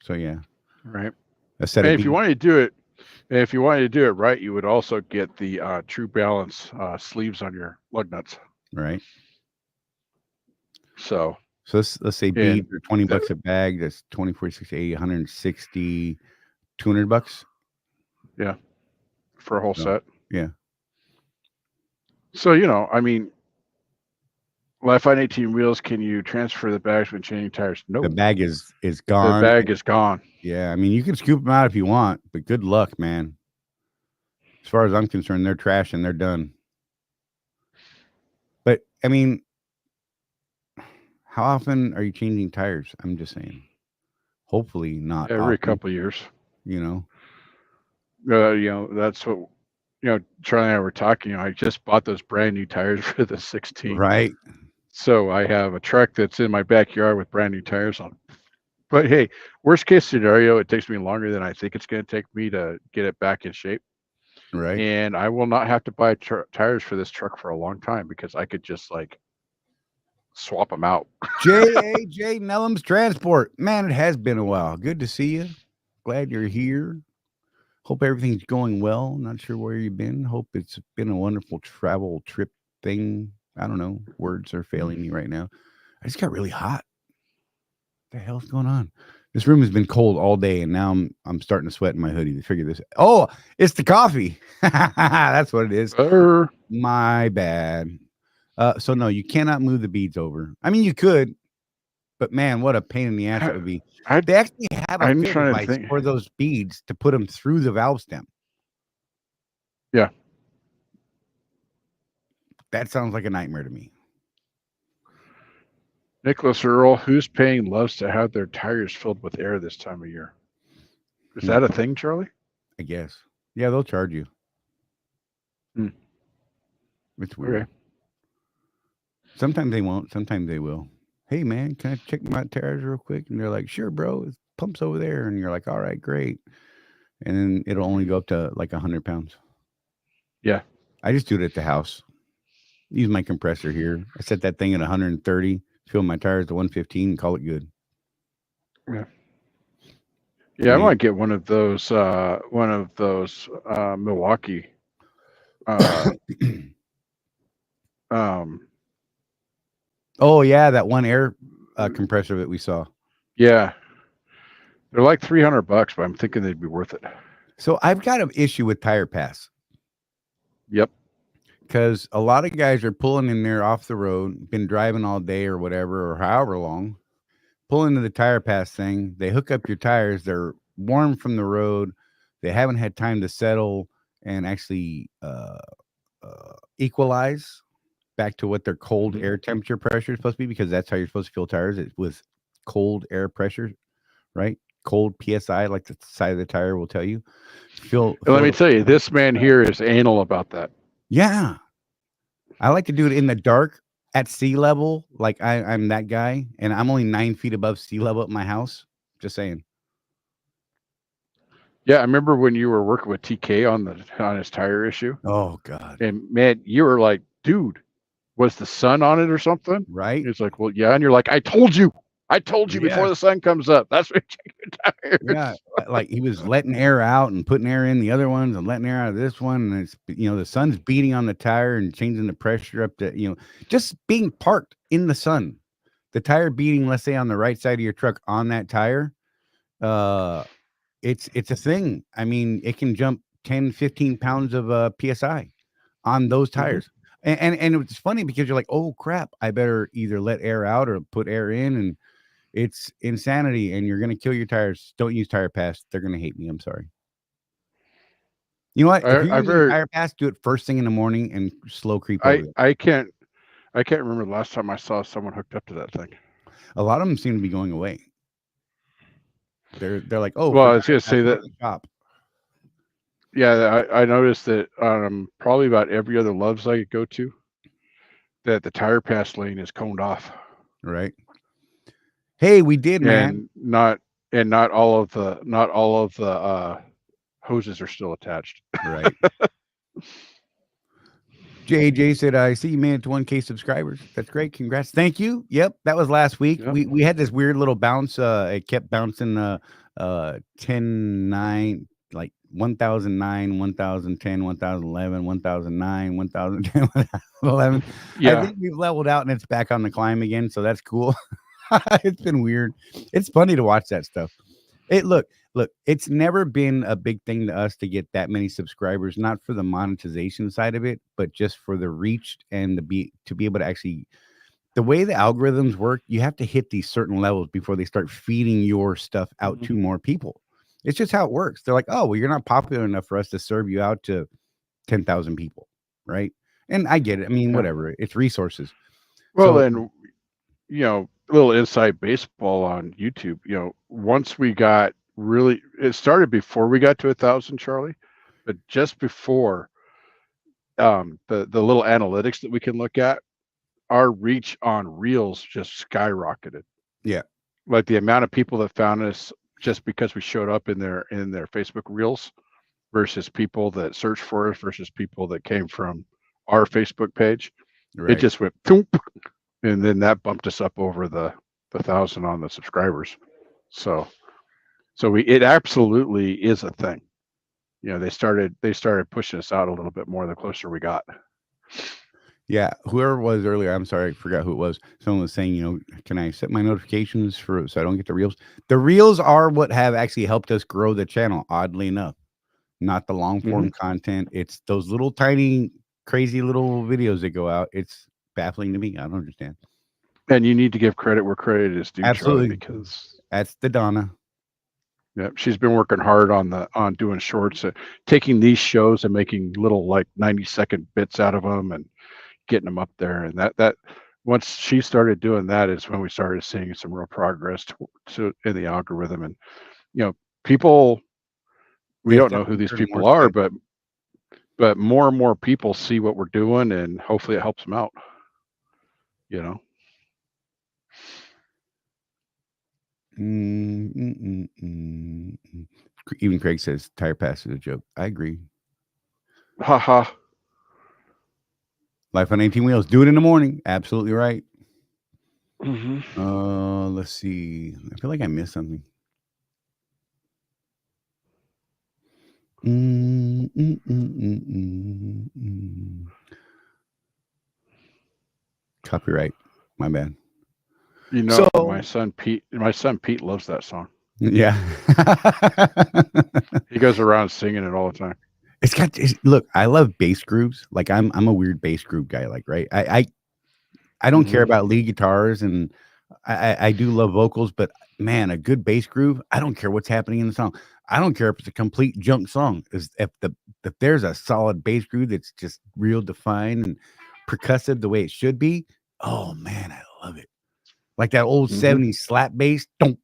So yeah. Right. And if you wanted to do it right, you would also get the True Balance sleeves on your lug nuts. Right. So let's say beads are $20 a bag. That's 20, 40, 60, 80, 160, $200. Yeah. For a whole set. Yeah. So, I mean, Life on 18 Wheels, can you transfer the bags when changing tires? No. The bag is gone. The bag is gone. Yeah. I mean, you can scoop them out if you want, but good luck, man. As far as I'm concerned, they're trash and they're done. But, I mean, how often are you changing tires? I'm just saying. Hopefully not every couple of years. That's what, Charlie and I were talking. I just bought those brand new tires for the 16. Right. So I have a truck that's in my backyard with brand new tires on. But hey, worst case scenario, it takes me longer than I think it's going to take me to get it back in shape. Right. And I will not have to buy tires for this truck for a long time because I could just swap them out. J.A.J. Nellum's Transport. Man, it has been a while. Good to see you. Glad you're here. Hope everything's going well. Not sure where you've been. Hope it's been a wonderful travel trip thing. I don't know. Words are failing me right now. I just got really hot. What the hell's going on? This room has been cold all day, and now I'm starting to sweat in my hoodie to figure this. Oh, it's the coffee. That's what it is. My bad. So no, you cannot move the beads over. I mean, you could, but man, what a pain in the ass it would be. They actually have a fit device for those beads to put them through the valve stem. Yeah. That sounds like a nightmare to me. Nicholas Earl, who's paying loves to have their tires filled with air this time of year? Is that a thing, Charlie? I guess. Yeah, they'll charge you. Hmm. It's weird. Okay. Sometimes they won't. Sometimes they will. Hey, man, can I check my tires real quick? And they're like, sure, bro. It pumps over there. And you're like, all right, great. And then it'll only go up to like 100 pounds. Yeah. I just do it at the house. Use my compressor here. I set that thing at 130, fill my tires to 115, and call it good. Yeah. Yeah, I might get one of those Milwaukee oh yeah, that one air compressor that we saw. Yeah. They're like $300, but I'm thinking they'd be worth it. So I've got an issue with Tire Pass. Yep. Because a lot of guys are pulling in there off the road, been driving all day or whatever, or however long, pull into the Tire Pass thing. They hook up your tires. They're warm from the road. They haven't had time to settle and actually equalize back to what their cold air temperature pressure is supposed to be, because that's how you're supposed to fill tires. It's with cold air pressure, right? Cold PSI, like the side of the tire will tell you. Let me tell you, this man here is anal about that. Yeah. I like to do it in the dark at sea level. Like I'm that guy, and I'm only 9 feet above sea level at my house. Just saying. Yeah, I remember when you were working with TK on his tire issue. Oh God. And man, you were like, dude, was the sun on it or something? Right. It's like, well, yeah. And you're like, I told you before the sun comes up. That's what you check your tires. Yeah. Like he was letting air out and putting air in the other ones and letting air out of this one. And it's, the sun's beating on the tire and changing the pressure up to, just being parked in the sun, the tire beating, let's say on the right side of your truck on that tire. It's a thing. I mean, it can jump 10, 15 pounds of PSI on those tires. And it's funny because you're like, oh crap, I better either let air out or put air in, and it's insanity, and you're going to kill your tires. Don't use Tire Pass. They're going to hate me. I'm sorry. You know what? If you're using Tire Pass, do it first thing in the morning and slow creep over it. I can't remember the last time I saw someone hooked up to that thing. A lot of them seem to be going away. They're like, oh, well, I was going to say that. Shop. Yeah, I noticed that probably about every other love site I go to, that the Tire Pass lane is coned off. Right. Hey, we did, man. Not all of the hoses are still attached. Right. JJ said, I see you made it to 1K subscribers. That's great. Congrats. Thank you. Yep. That was last week. Yep. We had this weird little bounce. It kept bouncing 10, 9, like 1009, 1010, 1011, 1009, 1010, 1011. Yeah. I think we've leveled out and it's back on the climb again. So that's cool. It's been weird. It's funny to watch that stuff. Look, it's never been a big thing to us to get that many subscribers, not for the monetization side of it, but just for the reach and to be able to actually, the way the algorithms work, you have to hit these certain levels before they start feeding your stuff out to more people. It's just how it works. They're like, oh, well, you're not popular enough for us to serve you out to 10,000 people. Right. And I get it. I mean, whatever. It's resources. Well, then, a little inside baseball on YouTube. Once we got it started before we got to 1,000, Charlie, but just before the little analytics that we can look at, our reach on Reels just skyrocketed. Yeah, like the amount of people that found us just because we showed up in their Facebook Reels versus people that searched for us versus people that came from our Facebook page. Right. It just went thump, and then that bumped us up over the 1,000 on the subscribers. So it absolutely is a thing. They started pushing us out a little bit more the closer we got. Yeah, whoever was earlier, I'm sorry, I forgot who it was. Someone was saying, can I set my notifications so I don't get the Reels? The Reels are what have actually helped us grow the channel, oddly enough. Not the long form content. It's those little tiny, crazy little videos that go out. It's baffling to me. I don't understand. And you need to give credit where credit is due. Absolutely, Charlie, because that's the Donna. Yeah, she's been working hard on doing shorts, taking these shows and making little like 90-second bits out of them and getting them up there. And that once she started doing that is when we started seeing some real progress to in the algorithm. And people, we They don't know start who these converting more people are, sites. but more and more people see what we're doing, and hopefully it helps them out. Even Craig says tire pass is a joke. I agree. Haha. Life on 18 wheels. Do it in the morning. Absolutely right. Mm-hmm. Let's see. I feel like I missed something. Copyright. My bad. My son Pete loves that song. Yeah. He goes around singing it all the time. Look, I love bass grooves. Like I'm a weird bass groove guy. Like, right. I don't care about lead guitars, and I do love vocals, but man, a good bass groove, I don't care what's happening in the song. I don't care if it's a complete junk song. If there's a solid bass groove that's just real defined and percussive the way it should be, oh man, I love it. Like that old 70s slap bass. Oh,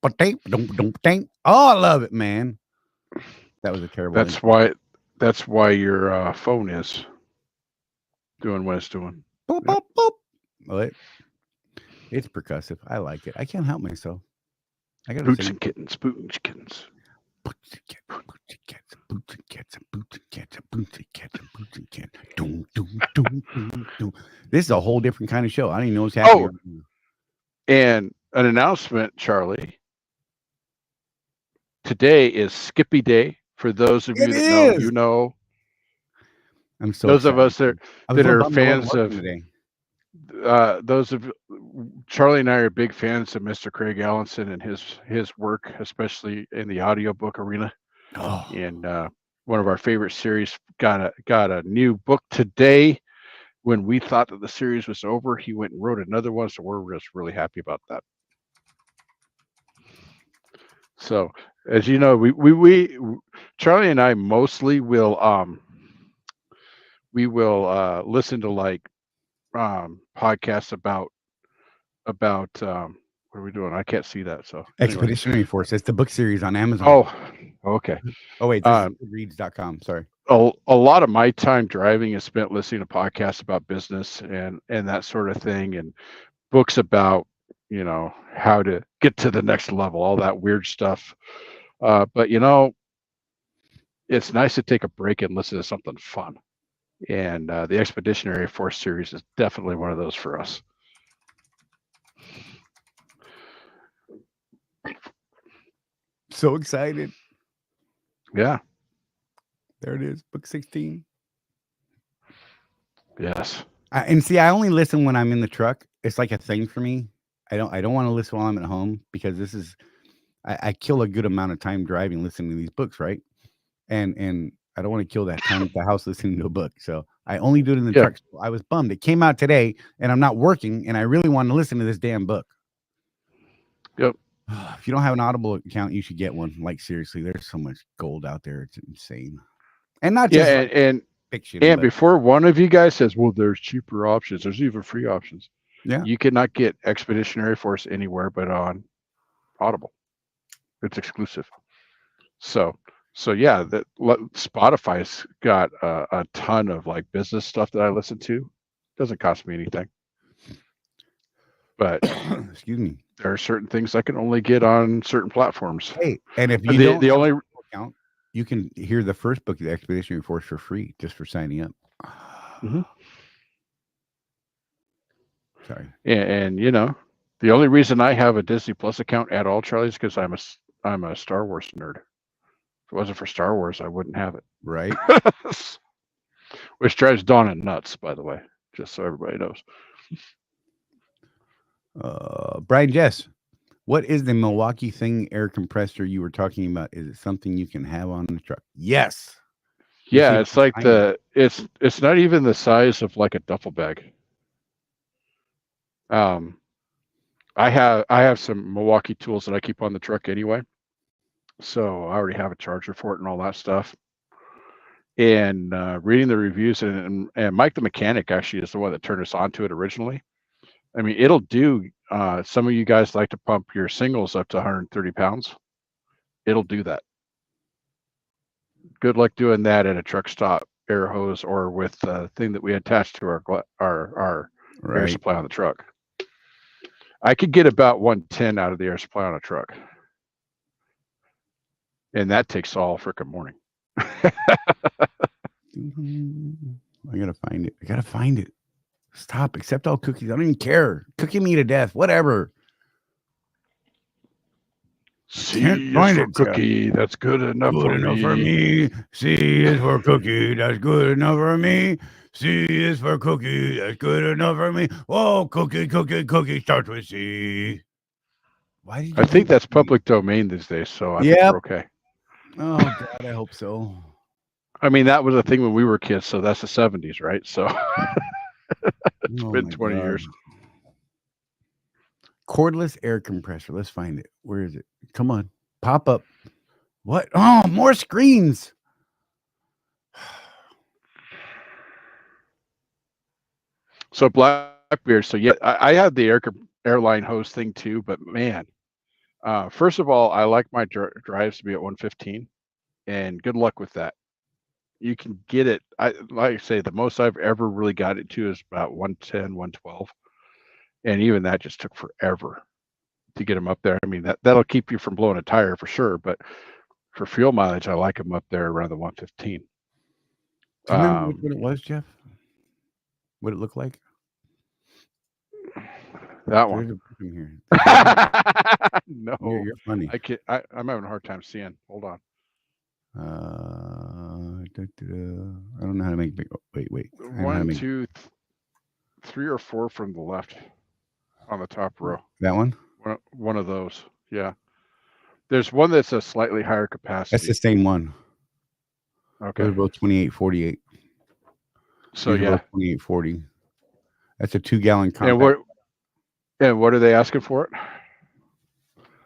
I love it, man. That was a terrible. That's why your phone is doing what it's doing. Boop, boop, boop. Well, it's percussive. I like it. I can't help myself. I got boots and kittens, boots and kittens. Boots and cats, boots and cats, boots and cats, boots and cats, boots and cats, boots and cats. Doom, doom, doom, doom, doom. This is a whole different kind of show. I don't even know what's happening. Oh, and an announcement, Charlie. Today is Skippy Day. For those of you that know, you know. I'm so those excited. of us that are fans of those of Charlie and I are big fans of Mr. Craig Allenson and his work, especially in the audiobook arena. Oh. And one of our favorite series got a new book today. When we thought that the series was over, he went and wrote another one, so we're just really happy about that. So, as you know, we Charlie and I mostly will listen to like podcasts about what are we doing? I can't see that. So Expeditionary Force. It's the book series on Amazon. Oh, okay. Oh wait, this is reads.com. Sorry. A lot of my time driving is spent listening to podcasts about business and that sort of thing, and books about how to get to the next level, all that weird stuff. But it's nice to take a break and listen to something fun. And the Expeditionary Force series is definitely one of those for us. So excited. Yeah. There it is. Book 16. Yes. And see, I only listen when I'm in the truck. It's like a thing for me. I don't want to listen while I'm at home, because this is I kill a good amount of time driving listening to these books, right? And I don't want to kill that time at the house listening to a book. So I only do it in the truck. So I was bummed. It came out today and I'm not working, and I really want to listen to this damn book. Yep. If you don't have an Audible account, you should get one. Like, seriously, there's so much gold out there. It's insane. And not just and fiction. And before one of you guys says, well, there's cheaper options, there's even free options. Yeah. You cannot get Expeditionary Force anywhere but on Audible. It's exclusive. So yeah, that Spotify's got a ton of like business stuff that I listen to. Doesn't cost me anything. But excuse me, there are certain things I can only get on certain platforms. Hey, and if you don't have an account, you can hear the first book of the Expeditionary Force for free just for signing up. Mm-hmm. Sorry. And the only reason I have a Disney Plus account at all, Charlie, is because I'm a Star Wars nerd. If it wasn't for Star Wars, I wouldn't have it. Right. Which drives Donna nuts, by the way, just so everybody knows. Brian Jess, what is the Milwaukee thing air compressor you were talking about? Is it something you can have on the truck? Yes. Yeah, it's like it's not even the size of like a duffel bag. I have some Milwaukee tools that I keep on the truck anyway, so I already have a charger for it and all that stuff. And reading the reviews, and Mike the mechanic actually is the one that turned us on to it originally. I mean, it'll do. Some of you guys like to pump your singles up to 130 pounds. It'll do that. Good luck doing that at a truck stop air hose or with the thing that we attach to our air supply on the truck. I could get about 110 out of the air supply on a truck. And that takes all frickin' morning. I gotta find it. I gotta find it. Stop. Accept all cookies. I don't even care. Cooking me to death. Whatever. C is for cookie. That's good enough for me. C is for cookie. That's good enough for me. C is for cookie. That's good enough for me. Oh, cookie starts with C. Why did you I think that's public domain these days, so I think we're okay. Oh God, I hope so. I mean, that was a thing when we were kids, so that's the 70s, right? So it's been 20 years. Cordless air compressor. Let's find it. Where is it? Come on. Pop up. What? Oh, more screens. So Blackbeard. So yeah, I had the airline hose thing too, but man, first of all, I like my drives to be at 115, and good luck with that. You can get it. Like I say, the most I've ever really got it to is about 110, 112. And even that just took forever to get them up there. I mean, that'll keep you from blowing a tire for sure. But for fuel mileage, I like them up there around the 115. Do you remember what it was, Jeff? What it looked like? That one. Here. No, you're funny. I'm having a hard time seeing. Hold on. I don't know how to make big. Wait. 1, 2, 3 or 4 from the left on the top row. That one? One of those. Yeah. There's one that's a slightly higher capacity. That's the same one. Okay. They're both 2848. So yeah, 2840. That's a 2-gallon compact. And what are they asking for it?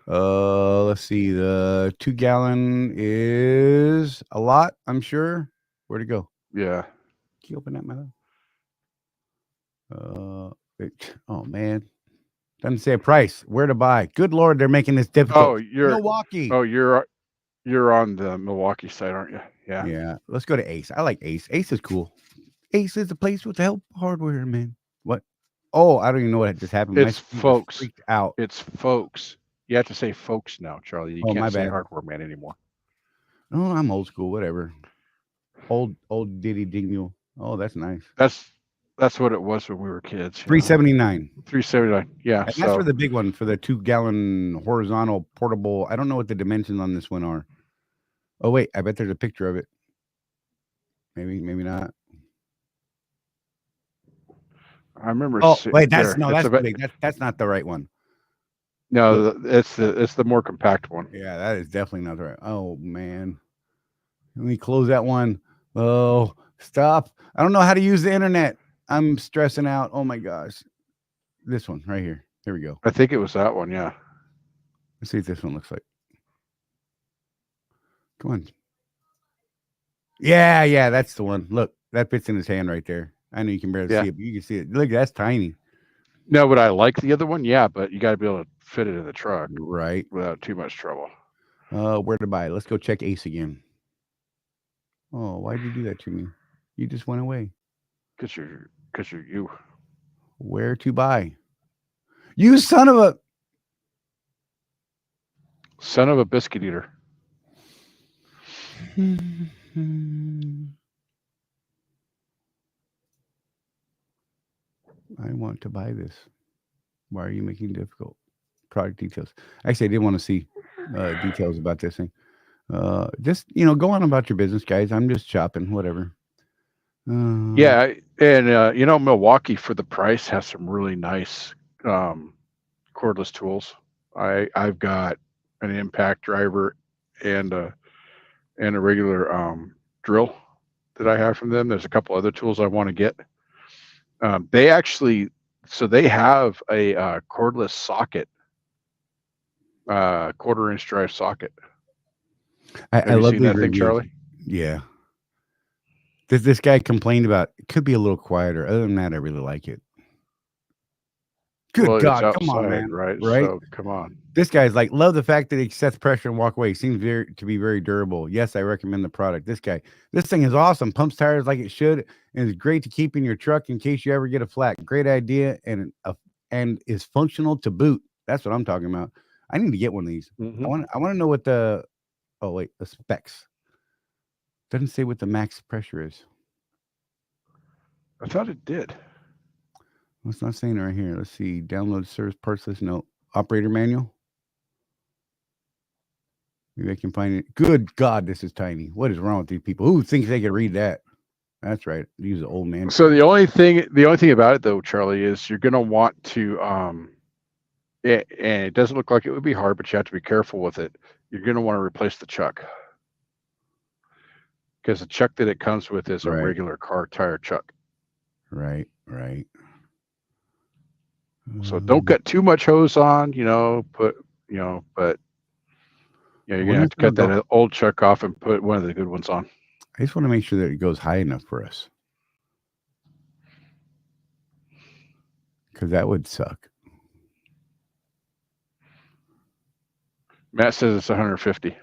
Let's see. The 2-gallon is a lot, I'm sure. Where'd it go? Yeah. Can you open that, mother? Oh man, doesn't say a price. Where to buy? Good Lord, they're making this difficult. Oh, you're Milwaukee. Oh, you're on the Milwaukee side, aren't you? Yeah. Yeah. Let's go to Ace. I like Ace. Ace is cool. Ace is the place with the help hardware, man. What? Oh, I don't even know what just happened. It's folks. Freaked out. It's folks. You have to say folks now, Charlie. You can't say hardware man anymore. Oh, I'm old school. Whatever. Old diddy dingle. Oh, that's nice. That's what it was when we were kids. $379. $379. Yeah. And that's for the big one, for the 2-gallon horizontal portable. I don't know what the dimensions on this one are. Oh wait, I bet there's a picture of it. Maybe not. I remember. Oh wait, that's big. That's not the right one. No, it's the more compact one. Yeah, that is definitely not the right. Oh man, let me close that one. Oh, stop! I don't know how to use the internet. I'm stressing out. Oh my gosh, this one right here. Here we go. I think it was that one. Yeah. Let's see what this one looks like. Come on. Yeah, that's the one. Look, that fits in his hand right there. I know you can barely see it, but you can see it. Look, that's tiny. No, would I like the other one? Yeah, but you got to be able to fit it in the truck, right, without too much trouble. Where to buy? Let's go check Ace again. Oh, why did you do that to me? You just went away. Because you're you. Where to buy? You son of a biscuit eater. I want to buy this. Why are you making it difficult? Product details. Actually, I didn't want to see details about this thing. Just, go on about your business, guys. I'm just shopping, whatever. Yeah, and Milwaukee for the price has some really nice cordless tools. I've got an impact driver and a regular drill that I have from them. There's a couple other tools I want to get. They have a cordless socket, 1/4-inch drive socket. I love that thing, Charlie. Yeah. This guy complained about it could be a little quieter. Other than that, I really like it. Good Well, it's God, come on, outside, man. right? Right? So come on. This guy's like, love the fact that he sets pressure and walk away. Seems to be very durable. Yes, I recommend the product. This thing is awesome. Pumps tires like it should, and is great to keep in your truck in case you ever get a flat. Great idea, and is functional to boot. That's what I'm talking about. I need to get one of these. Mhm. I want to know what the specs. Doesn't say what the max pressure is. I thought it did. Well, it's not saying it right here. Let's see. Download service parts list. No. Operator manual. Maybe I can find it. Good God, this is tiny. What is wrong with these people? Who thinks they can read that? That's right. Use the old man. So the only thing about it though, Charlie, is you're going to want to and it doesn't look like it would be hard, but you have to be careful with it. You're going to want to replace the chuck, because the chuck that it comes with is a Right. regular car tire chuck. Right. So don't cut too much hose on, but you're going to have to cut that old chuck off and put one of the good ones on. I just want to make sure that it goes high enough for us, because that would suck. Matt says it's 150.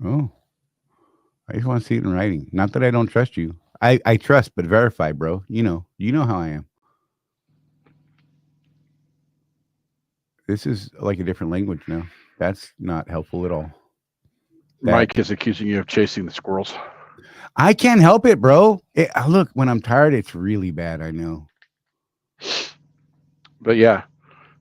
Oh, I just want to see it in writing. Not that I don't trust you. I trust, but verify, bro. You know how I am. This is like a different language now. That's not helpful at all. Mike is accusing you of chasing the squirrels. I can't help it, bro. Look, when I'm tired, it's really bad. I know. But yeah,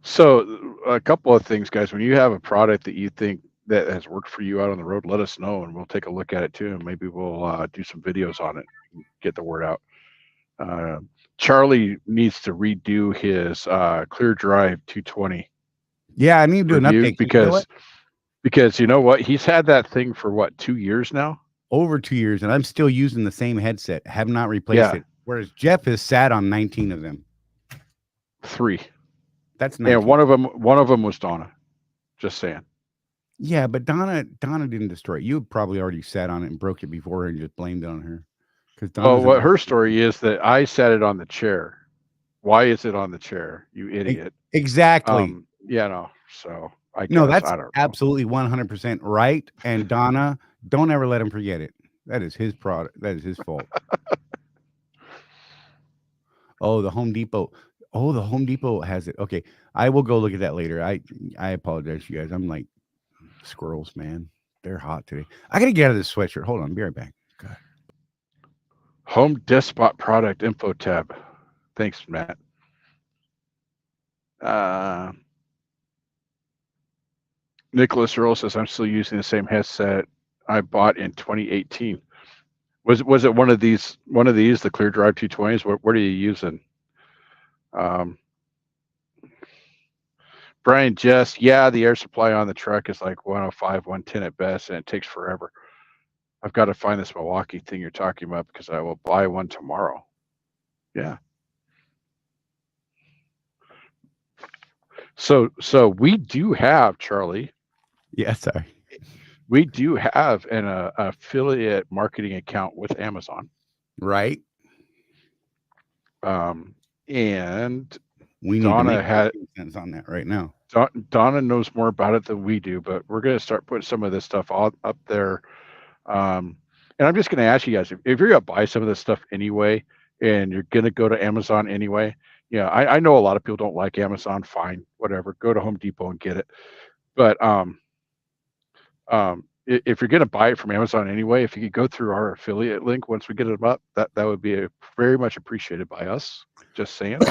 so a couple of things, guys. When you have a product that you think that has worked for you out on the road, let us know and we'll take a look at it too, and maybe we'll do some videos on it and get the word out. Charley needs to redo his Clear Drive 220. Yeah, I need to do an update because you know what? He's had that thing for 2 years now? Over 2 years, and I'm still using the same headset. Have not replaced it. Whereas Jeff has sat on 19 of them. 3. That's 19. And one of them was Donna. Just saying. Yeah, but Donna didn't destroy it. You probably already sat on it and broke it before and just blamed it on her. Well, what her story is that I sat it on the chair. Why is it on the chair? You idiot. Exactly. So I guess, no, that's I don't know. absolutely 100% right. And Donna, don't ever let him forget it. That is his product. That is his fault. Oh, the Home Depot. Oh, the Home Depot has it. Okay, I will go look at that later. I apologize to you guys. I'm like squirrels, man. They're hot today. I gotta get out of this sweatshirt. Hold on, be right back. God. Home Despot product info tab. Thanks, Matt. Nicholas Earl says, I'm still using the same headset I bought in 2018. Was it one of these, the Clear Drive 220s? What are you using? Brian Jess, the air supply on the truck is like 105, 110 at best, and it takes forever. I've got to find this Milwaukee thing you're talking about because I will buy one tomorrow. Yeah. So we do have, Charlie. Yeah, sorry. We do have an affiliate marketing account with Amazon. Right. And we need Donna had sense on that right now. Donna knows more about it than we do, but we're going to start putting some of this stuff up there. And I'm just going to ask you guys, if you're going to buy some of this stuff anyway, and you're going to go to Amazon anyway, I know a lot of people don't like Amazon. Fine, whatever. Go to Home Depot and get it. But if you're going to buy it from Amazon anyway, if you could go through our affiliate link once we get it up, that would be very much appreciated by us. Just saying.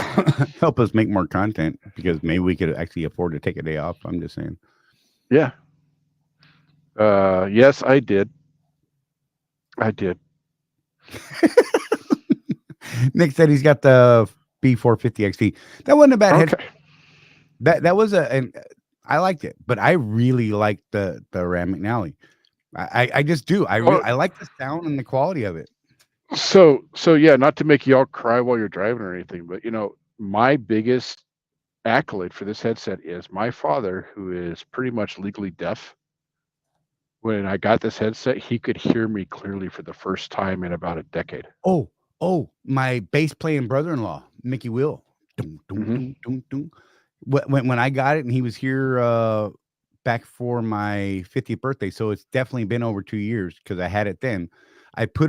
Help us make more content, because maybe we could actually afford to take a day off. I'm just saying. Yeah. Yes, I did. Nick said he's got the B450 XT. That wasn't a bad head. That was and I liked it, but I really liked the Ram McNally. I just do. I like the sound and the quality of it. So yeah, not to make you all cry while you're driving or anything, but my biggest accolade for this headset is my father, who is pretty much legally deaf. When I got this headset, he could hear me clearly for the first time in about a decade. Oh, Oh, my bass playing brother-in-law, Mickey Will. Dun, dun, Mhm. dun, dun, dun. When I got it and he was here back for my 50th birthday, so it's definitely been over 2 years because I had it then. I put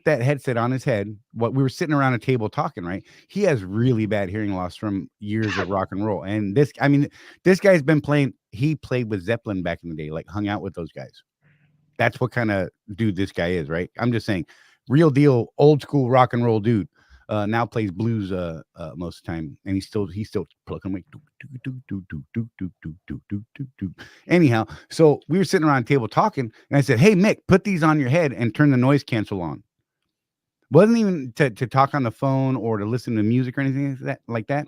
that headset on his head. What we were sitting around a table talking, right? He has really bad hearing loss from years of rock and roll. And this guy's been playing, he played with Zeppelin back in the day, like hung out with those guys. That's what kind of dude this guy is, right? I'm just saying, real deal, old school rock and roll dude. Now plays blues most of the time, and he's still plucking away. Anyhow, so we were sitting around a table talking, and I said, "Hey Mick, put these on your head and turn the noise cancel on." Wasn't even to talk on the phone or to listen to music or anything like that.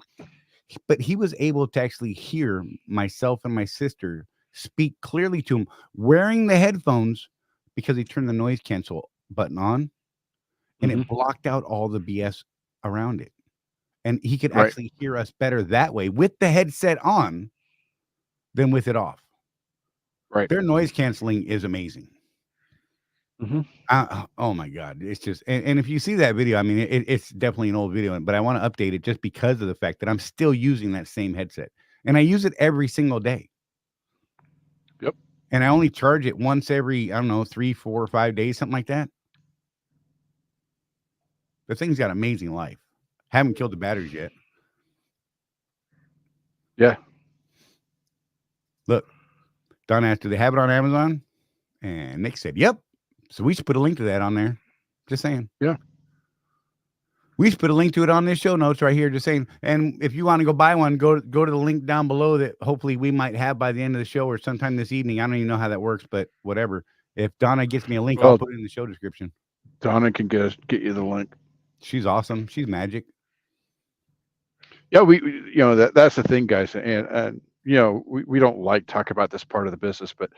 But he was able to actually hear myself and my sister speak clearly to him wearing the headphones because he turned the noise cancel button on, and it blocked out all the BS around it. And he could Right. actually hear us better that way with the headset on than with it off. Right. Their noise canceling is amazing. Mhm. Oh my God. It's just, and if you see that video, I mean, it's definitely an old video, but I want to update it just because of the fact that I'm still using that same headset and I use it every single day. Yep. And I only charge it once every, I don't know, 3, 4, or 5 days, something like that. The thing's got amazing life. Haven't killed the batteries yet. Yeah. Look, Don asked, do they have it on Amazon? And Nick said, yep. So we should put a link to that on there. Just saying. Yeah. We should put a link to it on this show notes right here. Just saying. And if you want to go buy one, go to the link down below that hopefully we might have by the end of the show or sometime this evening. I don't even know how that works, but whatever. If Donna gets me a link, I'll Well, put it in the show description. Donna can get you the link. She's awesome. She's magic. Yeah, that's the thing, guys, and we don't like talking about this part of the business, but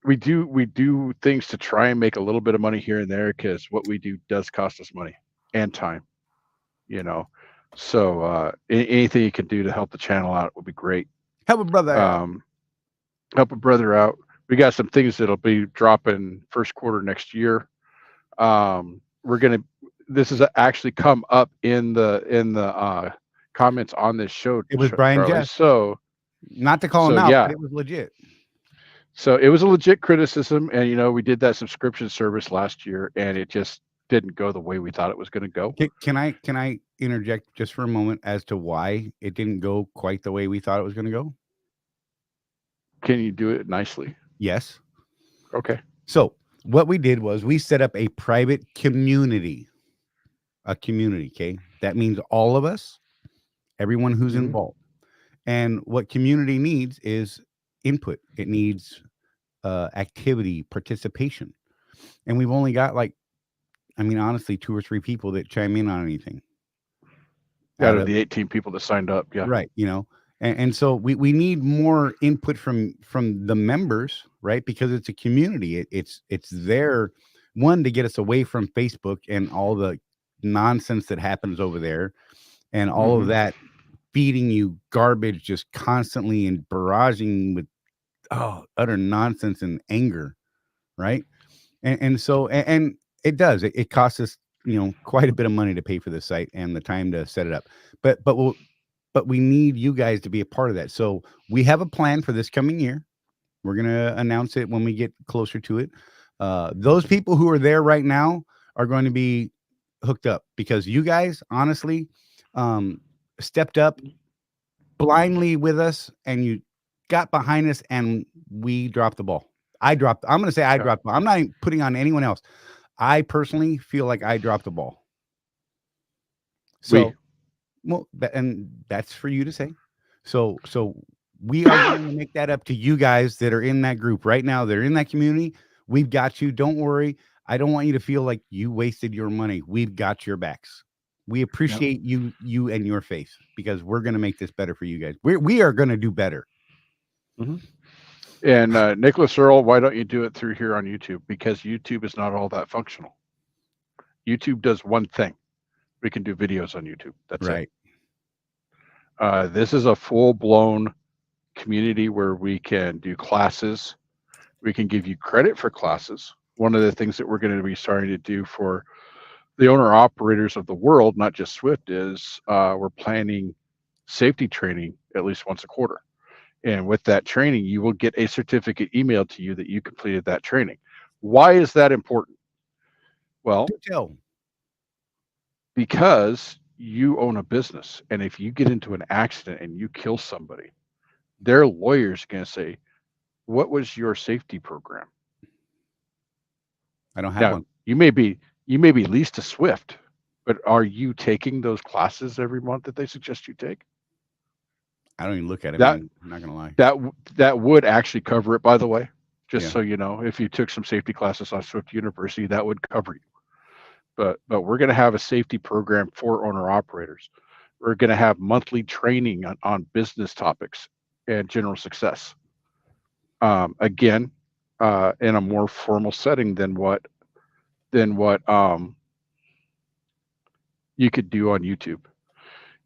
we do things to try and make a little bit of money here and there because what we do does cost us money and time. So anything you can do to help the channel out would be great. Help a brother out. Help a brother out. We got some things that'll be dropping first quarter next year. This has actually come up in the comments on this show. It was Brian Charley. Jess. So not to call him out, but it was legit. So it was a legit criticism, and we did that subscription service last year, and it just didn't go the way we thought it was going to go. Can I interject just for a moment as to why it didn't go quite the way we thought it was going to go? Can you do it nicely? Yes. Okay. So what we did was we set up a private community. A community, okay? That means all of us, everyone who's involved. And what community needs is input. It needs activity, participation. And we've only got honestly, 2 or 3 people that chime in on anything. Out of the 18 people that signed up, yeah. Right, and so we need more input from the members, right? Because it's a community. It's there, one, to get us away from Facebook and all the nonsense that happens over there and all of that feeding you garbage just constantly and barraging with utter nonsense and anger, right? And so it does, it costs us quite a bit of money to pay for the site and the time to set it up, but we need you guys to be a part of that. So we have a plan for this coming year. We're going to announce it when we get closer to it. Those people who are there right now are going to be hooked up because you guys honestly stepped up blindly with us and you got behind us and we dropped the ball. I'm going to say I dropped the ball. I'm not even putting on anyone else. I personally feel like I dropped the ball. So, and that's for you to say. So we are going to make that up to you guys that are in that group right now. They're in that community. We've got you. Don't worry. I don't want you to feel like you wasted your money. We've got your backs. We appreciate you and your faith because we're going to make this better for you guys. We are going to do better. And Nicholas Earl, why don't you do it through here on YouTube? Because YouTube is not all that functional. YouTube does one thing. We can do videos on YouTube. That's right. This is a full-blown community where we can do classes. We can give you credit for classes. One of the things that we're going to be starting to do for the owner operators of the world, not just Swift, is we're planning safety training at least once a quarter. And with that training, you will get a certificate emailed to you that you completed that training. Why is that important? Well, Do tell. because you own a business. And if you get into an accident and you kill somebody, their lawyer's going to say, what was your safety program? I don't have Now, one. you may be leased to Swift, but are you taking those classes every month that they suggest you take? I don't even look at it, That man. I'm not gonna lie. that would actually cover it, by the way. Just Yeah. so you know, if you took some safety classes on Swift University, that would cover you. But we're going to have a safety program for owner operators. We're going to have monthly training on business topics and general success. Again, in a more formal setting than what you could do on YouTube,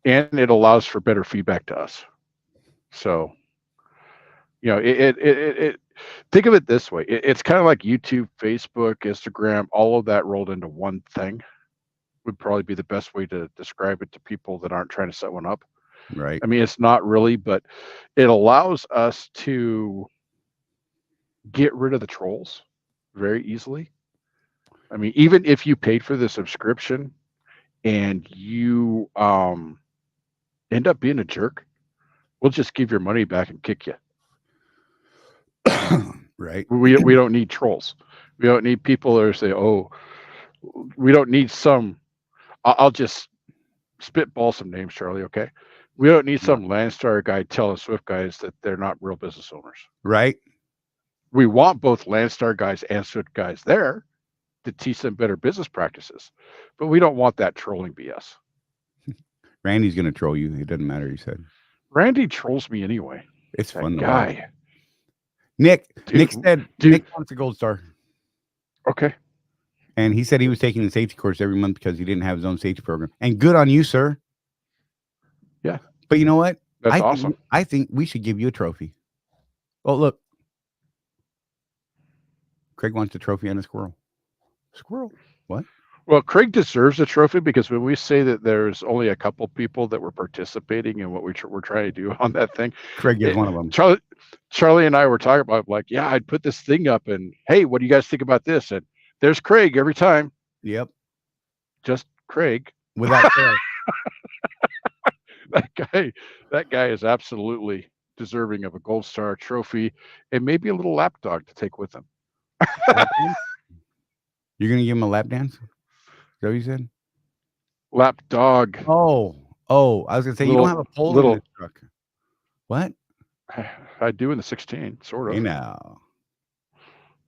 and it allows for better feedback to us. So, it think of it this way: it's kind of like YouTube, Facebook, Instagram, all of that rolled into one thing. Would probably be the best way to describe it to people that aren't trying to set one up. Right. I mean, it's not really, but it allows us to get rid of the trolls very easily. I mean, even if you paid for the subscription and you end up being a jerk, we'll just give your money back and kick you. Right. We don't need trolls. We don't need people that say, "Oh, we don't need some." I'll just spitball some names, Charlie. Okay, we don't need some Landstar guy telling Swift guys that they're not real business owners. Right. We want both Landstar guys and Swift guys there to teach them better business practices, but we don't want that trolling BS. Randy's gonna troll you. It doesn't matter. He said. Randy trolls me anyway. It's That fun to watch. guy. Nick Dude, said dude. Nick wants a gold star. Okay. And he said he was taking the safety course every month because he didn't have his own safety program. And good on you, sir. Yeah. But you know what? That's awesome. I think we should give you a trophy. Oh, look. Craig wants a trophy and a squirrel. Squirrel? What? Well, Craig deserves a trophy because when we say that there's only a couple people that were participating in what we're trying to do on that thing, Craig is one of them. Charlie and I were talking about, like, yeah, I'd put this thing up and, hey, what do you guys think about this? And there's Craig every time. Yep. Just Craig. Without fail. That guy is absolutely deserving of a gold star trophy and maybe a little lapdog to take with him. You're going to give him a lap dance? Is that what you said? Lapdog. Oh, I was going to say, you don't have a pole in this truck. What? I do in the 16, sort of. Hey, now.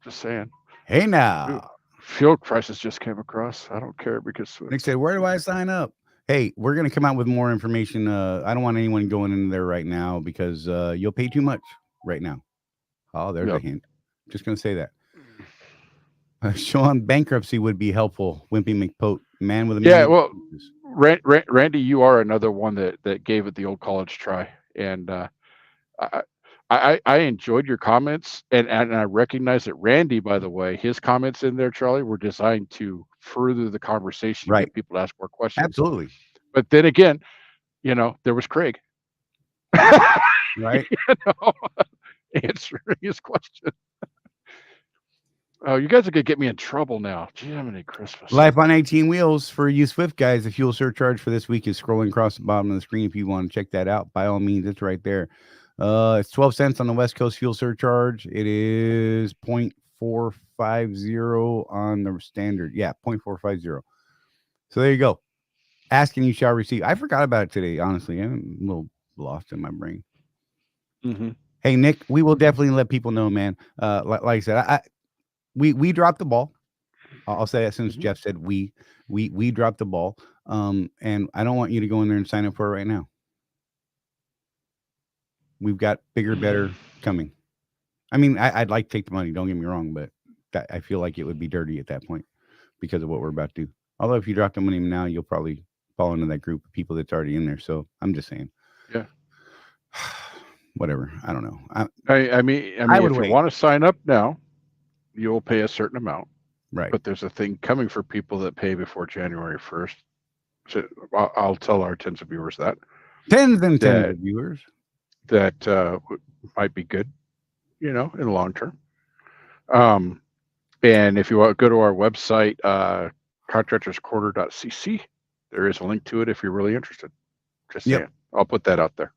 Just saying. Hey, now. Fuel prices just came across. I don't care because Nick said, where do I sign up? Hey, we're going to come out with more information. I don't want anyone going in there right now because you'll pay too much right now. Oh, there's a hint. Just going to say that. Sean, bankruptcy would be helpful. Wimpy McPote, man with a yeah. Well, Randy, you are another one that gave it the old college try, and I enjoyed your comments, and I recognize that Randy, by the way, his comments in there, Charlie, were designed to further the conversation, right? Get people to ask more questions. Absolutely. But then again, there was Craig, right? Answering his question. Oh, you guys are going to get me in trouble now. Jiminy Christmas. Life on 18 Wheels for you Swift guys. The fuel surcharge for this week is scrolling across the bottom of the screen. If you want to check that out, by all means, it's right there. It's 12 cents on the West Coast fuel surcharge. It is 0.450 on the standard. Yeah, 0.450. So there you go. Asking you shall receive. I forgot about it today, honestly. I'm a little lost in my brain. Mm-hmm. Hey, Nick, we will definitely let people know, man. Like I said, we dropped the ball. I'll say that since Jeff said we dropped the ball. And I don't want you to go in there and sign up for it right now. We've got bigger, better coming. I mean, I'd like to take the money. Don't get me wrong, but I feel like it would be dirty at that point because of what we're about to do. Although if you drop the money now, you'll probably fall into that group of people that's already in there. So I'm just saying. Yeah. Whatever. I don't know. I mean, if you want to sign up now, you'll pay a certain amount. Right. But there's a thing coming for people that pay before January 1st. So I'll tell our tens of viewers that Tens and tens of viewers. that might be good, in the long term. And if you want to go to our website, contractorscorner.cc, there is a link to it if you're really interested. Just saying. I'll put that out there.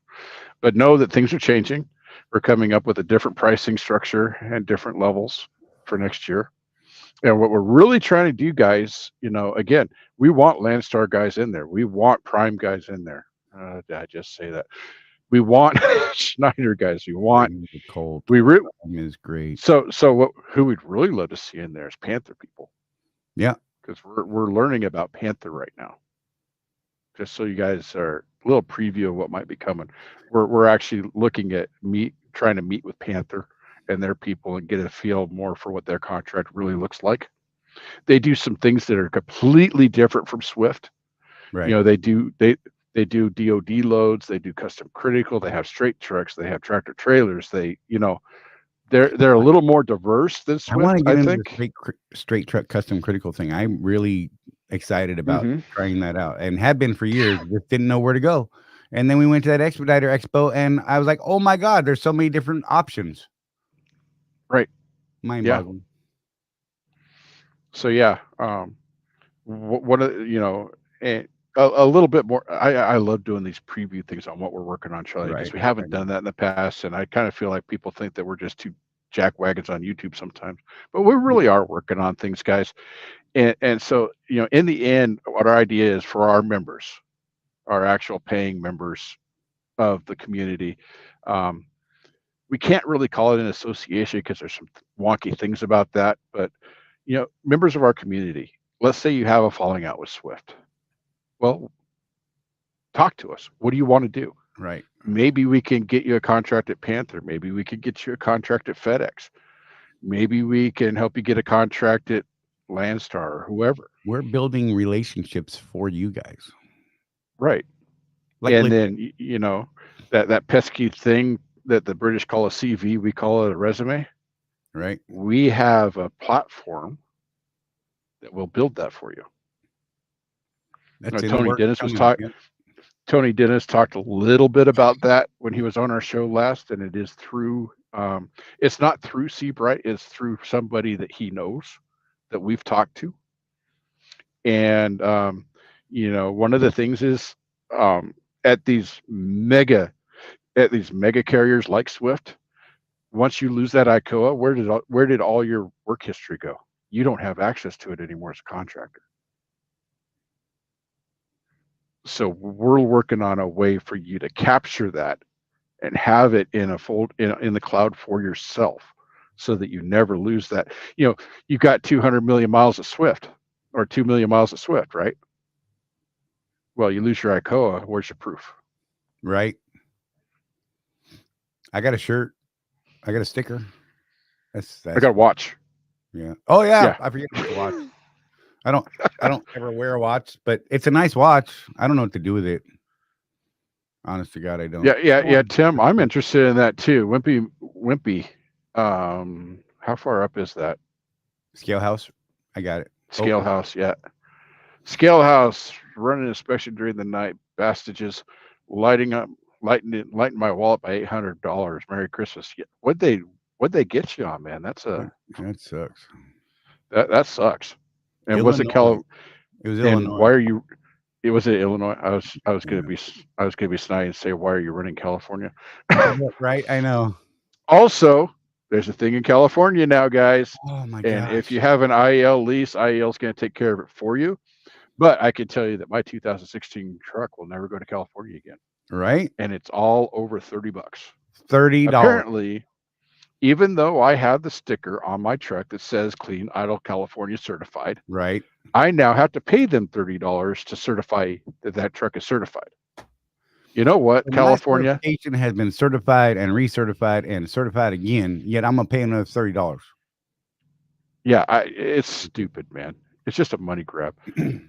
But know that things are changing. We're coming up with a different pricing structure and different levels for next year. And what we're really trying to do, guys, again, we want Landstar guys in there. We want Prime guys in there. Did I just say that? We want Schneider guys. We want Cold. Is great. So who we'd really love to see in there is Panther people. Yeah, because we're learning about Panther right now. Just so you guys are a little preview of what might be coming. We're actually looking at trying to meet with Panther and their people and get a feel more for what their contract really looks like. They do some things that are completely different from Swift. Right. They do DOD loads, they do custom critical, they have straight trucks, they have tractor trailers. They're a little more diverse than Swift. I want to get into the straight truck custom critical thing. I'm really excited about trying that out and have been for years. Just didn't know where to go. And then we went to that Expediter Expo and I was like, oh my God, there's so many different options. Right. Mind-boggling. So what and a little bit more. I love doing these preview things on what we're working on, Charley, because we haven't done that in the past, and I kind of feel like people think that we're just two jackwagons on YouTube sometimes, but we really are working on things, guys. And so in the end, what our idea is for our members, our actual paying members of the community. We can't really call it an association because there's some wonky things about that, but members of our community, let's say you have a falling out with Swift. Well, talk to us. What do you want to do? Right. Maybe we can get you a contract at Panther. Maybe we could get you a contract at FedEx. Maybe we can help you get a contract at Landstar or whoever. We're building relationships for you guys. Right. And then, that pesky thing that the British call a CV, we call it a resume. Right. We have a platform that will build that for you. Tony Dennis talked a little bit about that when he was on our show last, and it is through it's not through Seabright, it's through somebody that he knows that we've talked to. And one of the things is at these mega carriers like Swift, once you lose that ICOA, where did all your work history go? You don't have access to it anymore as a contractor. So we're working on a way for you to capture that and have it in a fold in the cloud for yourself, so that you never lose that. You've got 200 million miles of Swift or 2 million miles of Swift, right? Well, you lose your ICOA. Where's your proof? Right. I got a shirt. I got a sticker. That's I got a watch. Yeah. Oh yeah. I forget to watch. I don't ever wear a watch, but it's a nice watch. I don't know what to do with it. Honest to God, I don't. Yeah, Tim, I'm interested in that too. Wimpy. How far up is that? Scale House. I got it. Scale House, yeah. Scale House, running inspection during the night, bastages, lighting my wallet by $800. Merry Christmas. What'd they get you on, man? That sucks. That sucks. And was it Illinois? And why are you? It was in Illinois. I was gonna be snide and say, why are you running California? Right, I know. Also, there's a thing in California now, guys. Oh my god! And if you have an IEL lease, IEL is going to take care of it for you. But I can tell you that my 2016 truck will never go to California again. Right. And it's all over $30. $30. Apparently, even though I have the sticker on my truck that says Clean Idle California certified, right, I now have to pay them $30 to certify that truck is certified. You know what, California? My certification has been certified and recertified and certified again, yet I'm gonna pay another $30. Yeah, it's stupid, man. It's just a money grab.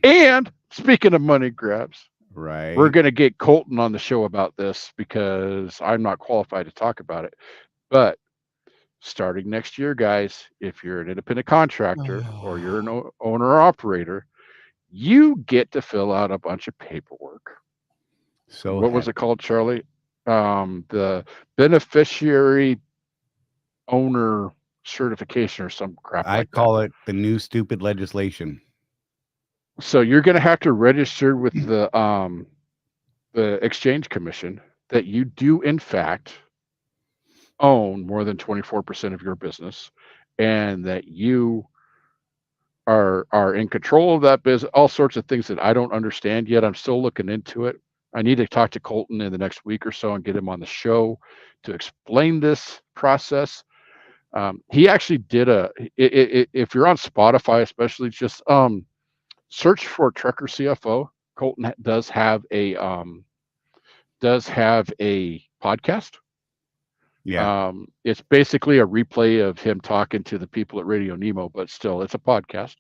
And speaking of money grabs, right, we're gonna get Colton on the show about this because I'm not qualified to talk about it, but starting next year, guys, if you're an independent contractor or you're an owner or operator, you get to fill out a bunch of paperwork. So What was it called, Charlie? The beneficiary owner certification or some crap I like that. call it the new stupid legislation. So you're going to have to register with the Exchange Commission that you do in fact own more than 24% of your business, and that you are in control of that business. All sorts of things that I don't understand yet. I'm still looking into it. I need to talk to Colton in the next week or so and get him on the show to explain this process. He actually did if you're on Spotify, especially, just search for Trucker CFO. Colton does have a podcast. Yeah. It's basically a replay of him talking to the people at Radio Nemo, but still, it's a podcast.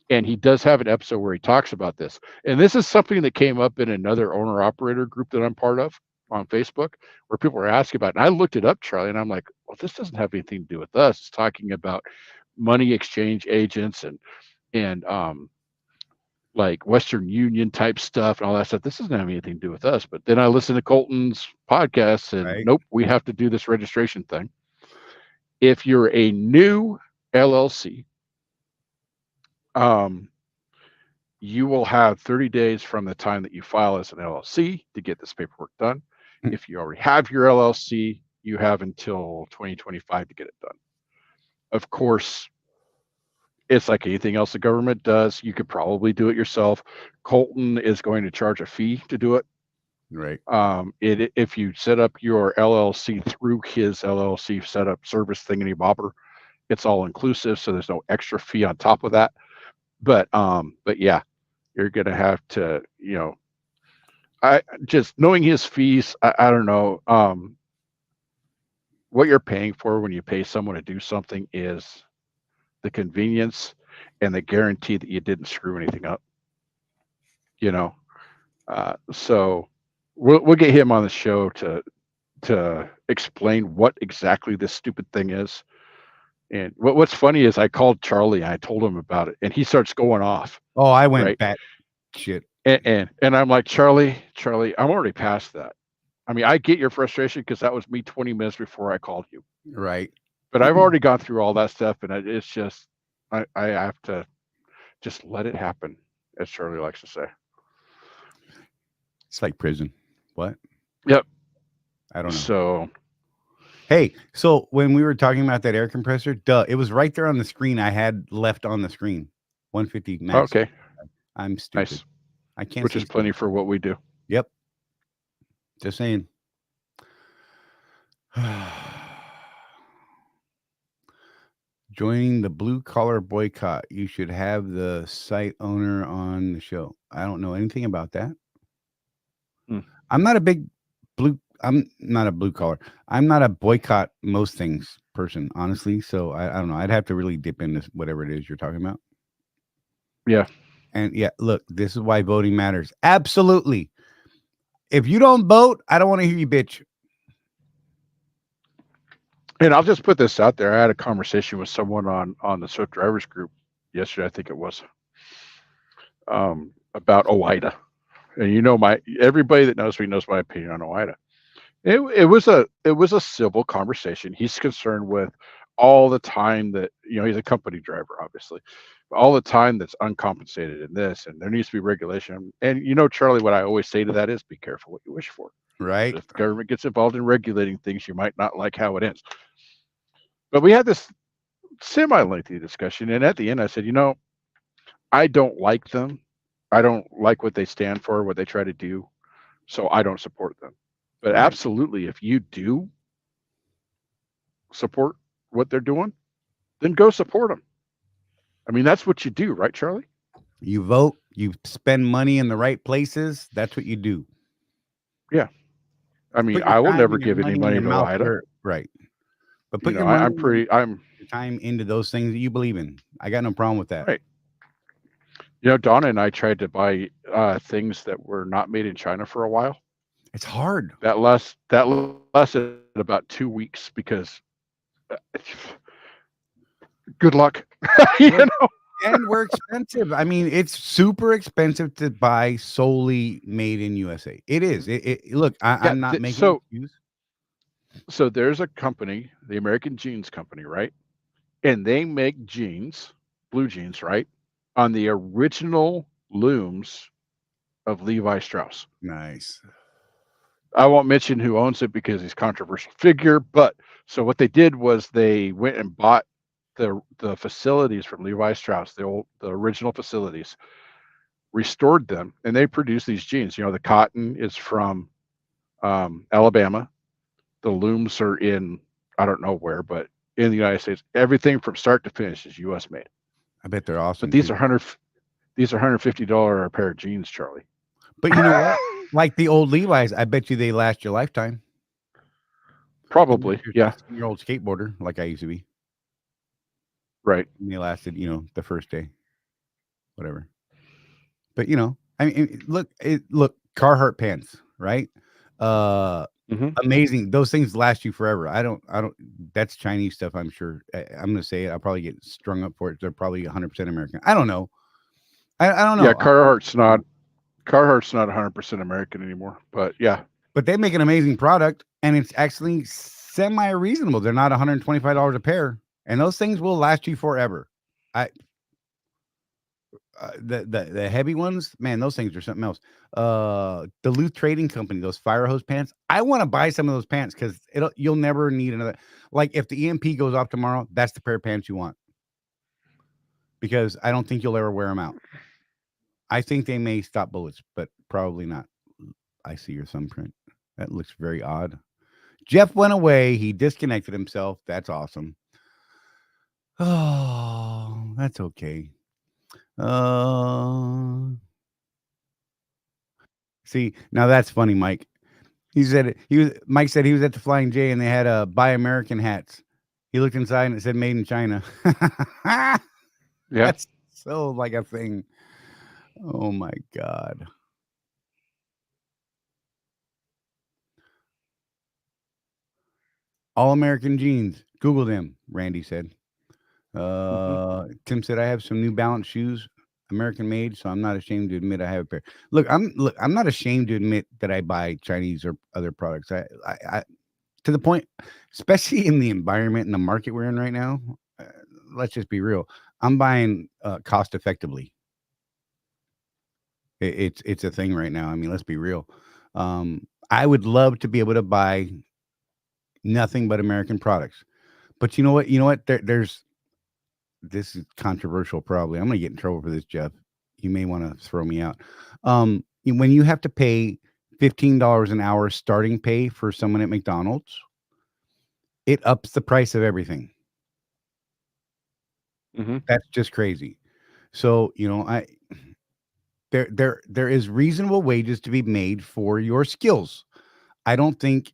And he does have an episode where he talks about this. And this is something that came up in another owner operator group that I'm part of on Facebook, where people were asking about it. And I looked it up, Charlie, and I'm like, well, this doesn't have anything to do with us. It's talking about money exchange agents and like Western Union type stuff and all that stuff. This doesn't have anything to do with us. But then I listened to Colton's podcast, and Right. nope, we have to do this registration thing. If you're a new LLC, you will have 30 days from the time that you file as an LLC to get this paperwork done. If you already have your LLC, you have until 2025 to get it done. Of course, it's like anything else the government does. You could probably do it yourself. Colton is going to charge a fee to do it. Right. If you set up your LLC through his LLC setup service thingy bobber, it's all inclusive, so there's no extra fee on top of that. But yeah, you're gonna have to, I just knowing his fees, I don't know. What you're paying for when you pay someone to do something is the convenience and the guarantee that you didn't screw anything up. So we'll get him on the show to explain what exactly this stupid thing is. And what's funny is I called Charlie and I told him about it, and he starts going off. Oh, I went Right. bat shit. And I'm like, Charlie, I'm already past that. I mean, I get your frustration because that was me 20 minutes before I called you. Right. But I've already gone through all that stuff, and it's just I have to just let it happen, as Charlie likes to say. It's like prison. What? Yep. I don't know. So Hey, so when we were talking about that air compressor, it was right there on the screen. I had left on the screen 150 max. okay, I'm stupid. nice. I can't. Which see is plenty for what we do. Yep. Just saying. Joining the blue collar boycott. You should have the site owner on the show. I don't know anything about that. I'm not a big I'm not a blue collar. I'm not a boycott most things person, honestly. So I don't know. I'd have to really dip into whatever it is you're talking about. Yeah. And yeah, look, this is why voting matters. Absolutely. If you don't vote, I don't want to hear you bitch. And I'll just put this out there. I had a conversation with someone on the Swift Drivers group yesterday, I think it was, about OIDA. And everybody that knows me knows my opinion on OIDA. It was a civil conversation. He's concerned with all the time that, he's a company driver, obviously, but all the time that's uncompensated in this, and there needs to be regulation. And Charlie, what I always say to that is be careful what you wish for. Right. If the government gets involved in regulating things, you might not like how it ends. But we had this semi-lengthy discussion, and at the end I said, I don't like them. I don't like what they stand for, what they try to do, so I don't support them. But Right. absolutely, if you do support what they're doing, then go support them. I mean, that's what you do, right, Charlie? You vote, you spend money in the right places. That's what you do. Yeah. I mean, Put your I will time never and your give any in money your to mouth OIDA. where- Right. But put your I'm money your time into those things that you believe in. I got no problem with that. Right. Donna and I tried to buy things that were not made in China for a while. It's hard. That lasted about 2 weeks because Good luck. You Look, know? and we're expensive. I mean, it's super expensive to buy solely made in USA. It is. Look, Yeah. I'm not making So an excuse. so there's a company, the American Jeans Company, right? And they make jeans, blue jeans, right? On the original looms of Levi Strauss. Nice. I won't mention who owns it because he's a controversial figure, but so what they did was they went and bought the facilities from Levi Strauss, the original facilities, restored them, and they produce these jeans. You know, the cotton is from Alabama. The looms are in I don't know where, but in the United States, everything from start to finish is U.S. made. I bet they're But awesome these too. are $150 a pair of jeans, Charlie. But you know what? Like the old Levi's, I bet you they last your lifetime. Probably, You're a yeah, 16-year-old skateboarder, like I used to be. right. And they lasted, the first day, whatever. But I mean, look, Carhartt pants, right? Uh, Hmm. Amazing. Those things last you forever. I don't. That's Chinese stuff. I'm sure. I'm gonna say it. I'll probably get strung up for it. They're probably 100% American. I don't know. I don't Yeah, know. Carhartt's not 100% American anymore, but yeah, But they make an amazing product, and it's actually semi reasonable. They're not $125 a pair, and those things will last you forever. I the heavy ones, man, those things are something else. Duluth Trading Company, those fire hose pants. I want to buy some of those pants because you'll never need another. Like if the EMP goes off tomorrow, that's the pair of pants you want because I don't think you'll ever wear them out. I think they may stop bullets, but probably not. I see your thumbprint. That looks very odd. Jeff went away. He disconnected himself. That's awesome. Oh, that's okay. See, now that's funny, Mike. Mike said he was at the Flying J and they had Buy American hats. He looked inside and it said made in China. yeah. That's so like a thing. Oh my God. All American jeans. Google them, Randy said. Tim said I have some New Balance shoes, American made, so I'm not ashamed to admit I have a pair. Look, I'm not ashamed to admit that I buy Chinese or other products. I to the point, especially in the environment and the market we're in right now. Let's just be real. I'm buying cost effectively. It's a thing right now. I mean, let's be real. I would love to be able to buy nothing but American products, but you know what? There's this is controversial. Probably, I'm gonna get in trouble for this, Jeff. You may want to throw me out. When you have to pay $15 an hour starting pay for someone at McDonald's, it ups the price of everything. That's just crazy. So, there is reasonable wages to be made for your skills. I don't think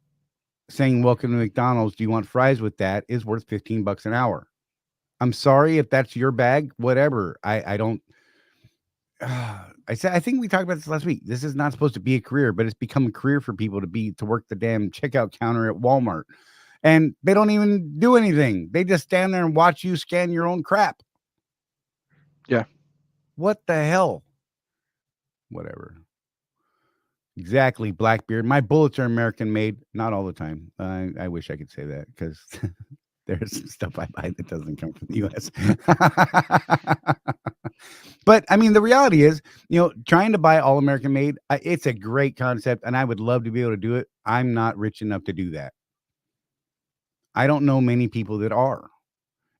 saying welcome to McDonald's, do you want fries with that is worth $15 an hour. I'm sorry if that's your bag, whatever. I don't I think we talked about this last week. This is not supposed to be a career, but it's become a career for people to work the damn checkout counter at Walmart. And they don't even do anything. They just stand there and watch you scan your own crap. Yeah. What the hell? Whatever. Exactly, Blackbeard. My bullets are American made. Not all the time. I wish I could say that because there's some stuff I buy that doesn't come from the U.S. But I mean, the reality is, trying to buy all American made, it's a great concept, and I would love to be able to do it. I'm not rich enough to do that. I don't know many people that are.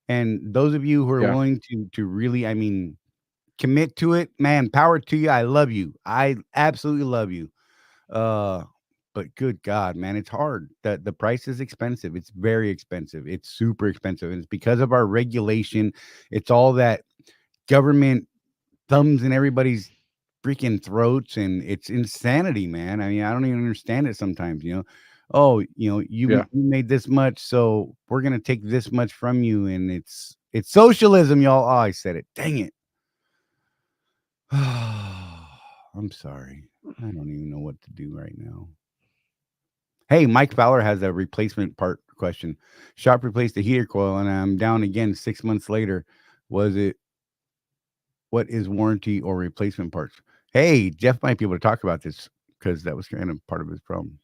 And those of you who are willing to really, I mean, commit to it, man, power to you. I love you. I absolutely love you. But good God, man, it's hard. The price is expensive. It's very expensive. It's super expensive. And it's because of our regulation. It's all that government thumbs in everybody's freaking throats, and it's insanity, man. I mean, I don't even understand it sometimes, Oh, you made this much, so we're gonna take this much from you, and it's socialism, y'all. Oh, I said it. Dang it. I'm sorry. I don't even know what to do right now. Hey, Mike Fowler has a replacement part question. Shop replaced the heater coil, and I'm down again 6 months later. Was it? What is warranty or replacement parts? Hey, Jeff might be able to talk about this because that was kind of part of his problem.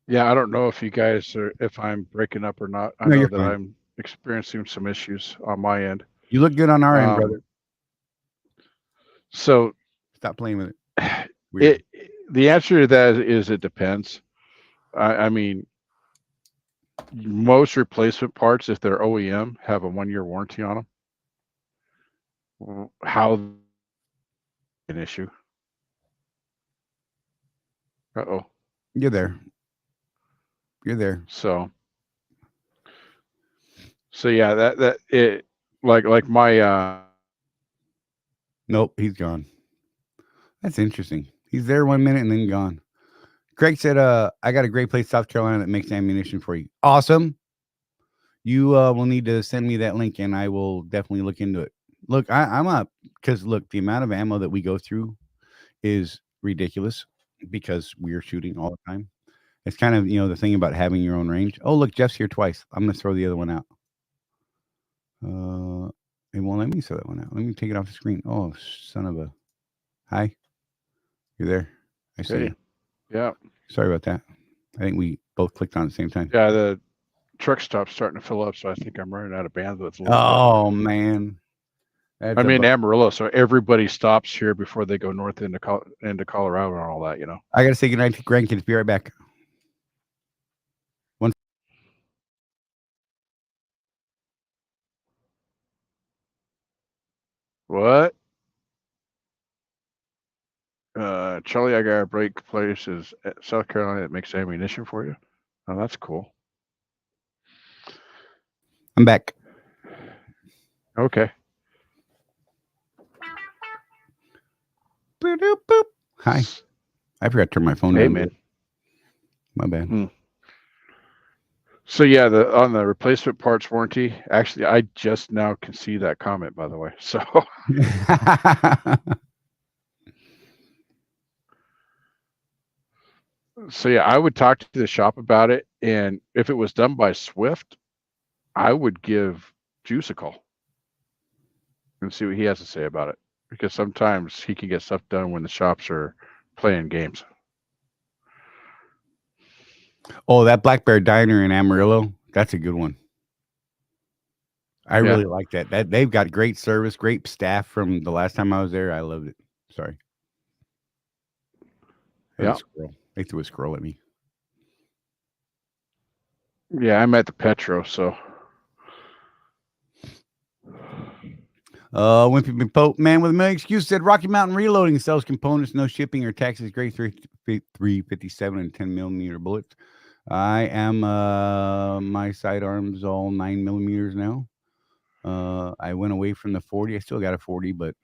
Yeah, I don't know if you guys are, if I'm breaking up or not. I No, know you're that fine. I'm experiencing some issues on my end. You look good on our end, brother. So Stop playing with it. Weird. the answer to that is it depends. I mean, most replacement parts, if they're OEM, have a 1-year warranty on them. How an issue? Uh-oh. You're there. You're there. So yeah, that it like my Nope, he's gone. That's interesting. He's there 1 minute and then gone. Craig said, I got a great place, South Carolina, that makes ammunition for you. Awesome. You will need to send me that link and I will definitely look into it. Look, I'm up because look, the amount of ammo that we go through is ridiculous because we are shooting all the time. It's kind of, the thing about having your own range. Oh, look, Jeff's here twice. I'm going to throw the other one out. It won't let me throw that one out. Let me take it off the screen. Oh, son of a. Hi. You're there. I see you. Yeah. Sorry about that. I think we both clicked on at the same time. Yeah, the truck stop's starting to fill up, so I think I'm running out of bandwidth. Oh, man. I'm in Amarillo, so everybody stops here before they go north into Colorado and all that, I got to say goodnight to grandkids. Be right back. What? Charlie, I got a break places at South Carolina that makes ammunition for you. Oh, that's cool. I'm back. Okay. Boop, boop. Hi. I forgot to turn my phone down. Hey, man. My bad. So yeah, on the replacement parts warranty, actually, I just now can see that comment, by the way. So so yeah, I would talk to the shop about it, and if it was done by Swift, I would give Juice a call and see what he has to say about it, because sometimes he can get stuff done when the shops are playing games. Oh, that Black Bear Diner in Amarillo, that's a good one. I really like that. That they've got great service, great staff from the last time I was there. I loved it. Sorry. Yeah. They threw a squirrel at me. Yeah, I'm at the Petro, so. Wimpy Pope, man with a million excuses, said Rocky Mountain Reloading sells components, no shipping or taxes, grade 357 and 10 millimeter bullets. I am my sidearms all 9 millimeters now. I went away from the 40. I still got a 40, but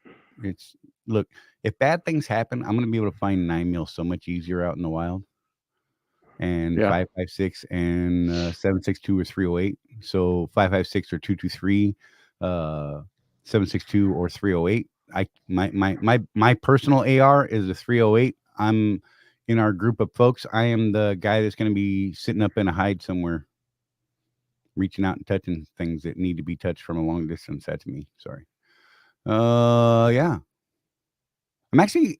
look, if bad things happen, I'm gonna be able to find 9 mil so much easier out in the wild. And 5.56 and 7.62 or 308. So 5.56 or 223, 7.62 or 308. My personal AR is a 308. I'm in our group of folks. I am the guy that's going to be sitting up in a hide somewhere, reaching out and touching things that need to be touched from a long distance. That's me. Sorry. Yeah. I'm actually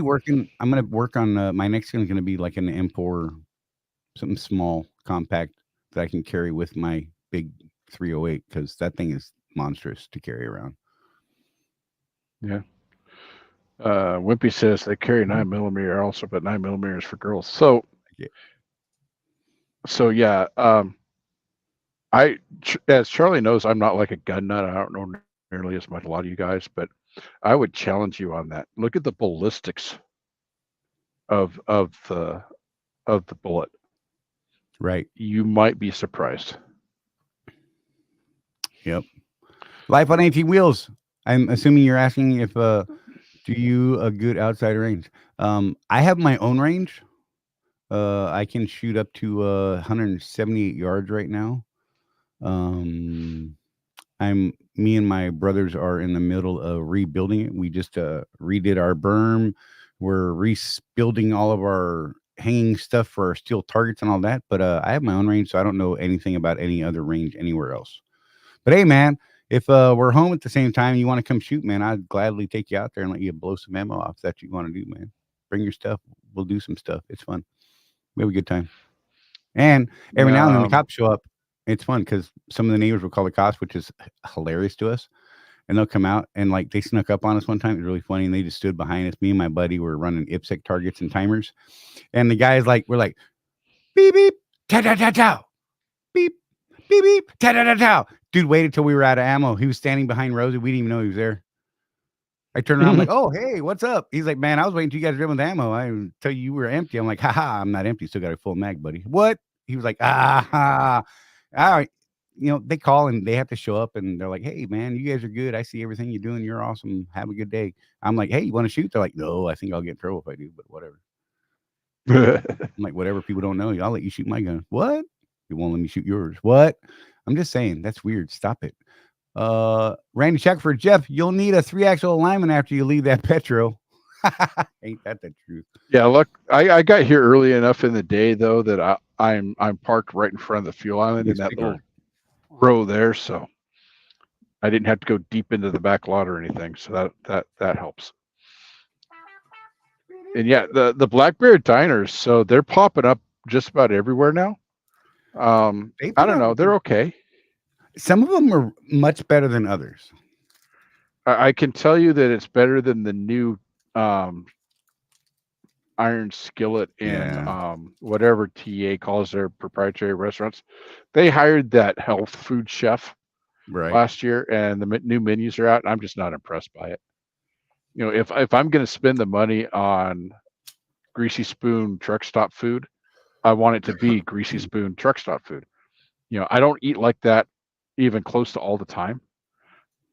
working. I'm going to work on my next one is going to be like an M4, something small, compact that I can carry with my big 308 because that thing is monstrous to carry around. Yeah. Wimpy says they carry 9 millimeter also, but 9 millimeters for girls. So yeah. As Charlie knows, I'm not like a gun nut. I don't know nearly as much a lot of you guys, but I would challenge you on that. Look at the ballistics of the bullet. Right. You might be surprised. Yep. Life on 18 wheels. I'm assuming you're asking if do you a good outside range? I have my own range. I can shoot up to 178 yards right now. Me and my brothers are in the middle of rebuilding it. We just redid our berm. We're rebuilding all of our hanging stuff for steel targets and all that, but I have my own range, so I don't know anything about any other range anywhere else. But hey, man, if we're home at the same time and you want to come shoot, man, I'd gladly take you out there and let you blow some ammo off. If that's what you want to do, man. Bring your stuff. We'll do some stuff. It's fun. We have a good time. And every now and then the cops show up. It's fun because some of the neighbors will call the cops, which is hilarious to us. And they'll come out and like they snuck up on us one time. It was really funny. And they just stood behind us. Me and my buddy were running IPSC targets and timers. And the guys we're like, beep, beep, ta ta ta ta. Beep, beep, beep, ta ta ta ta. Dude waited till we were out of ammo. He was standing behind Rosie. We didn't even know he was there. I turned around, I'm like, oh, hey, what's up? He's like, man, I was waiting till you guys were done with ammo. I didn't tell you were empty. I'm like, haha, I'm not empty. Still got a full mag, buddy. What? He was like, all right. You know, they call and they have to show up and they're like, hey, man, you guys are good. I see everything you're doing. You're awesome. Have a good day. I'm like, hey, you want to shoot? They're like, no, I think I'll get in trouble if I do, but whatever. I'm like, whatever, people don't know. I'll let you shoot my gun. What? You won't let me shoot yours. What? I'm just saying, that's weird. Stop it. Randy Shackford, Jeff, you'll need a 3-axle alignment after you leave that Petro. Ain't that the truth? Yeah, look, I got here early enough in the day though that I'm parked right in front of the fuel island in that little row there, so I didn't have to go deep into the back lot or anything. So that helps. And yeah, the Black Bear diners, so they're popping up just about everywhere now. I don't know, they're okay. Some of them are much better than others. I can tell you that it's better than the new Iron Skillet and whatever TA calls their proprietary restaurants. They hired that health food chef last year, and the new menus are out. And I'm just not impressed by it. You know, if I'm going to spend the money on Greasy Spoon truck stop food, I want it to be Greasy Spoon truck stop food. You know, I don't eat like that even close to all the time.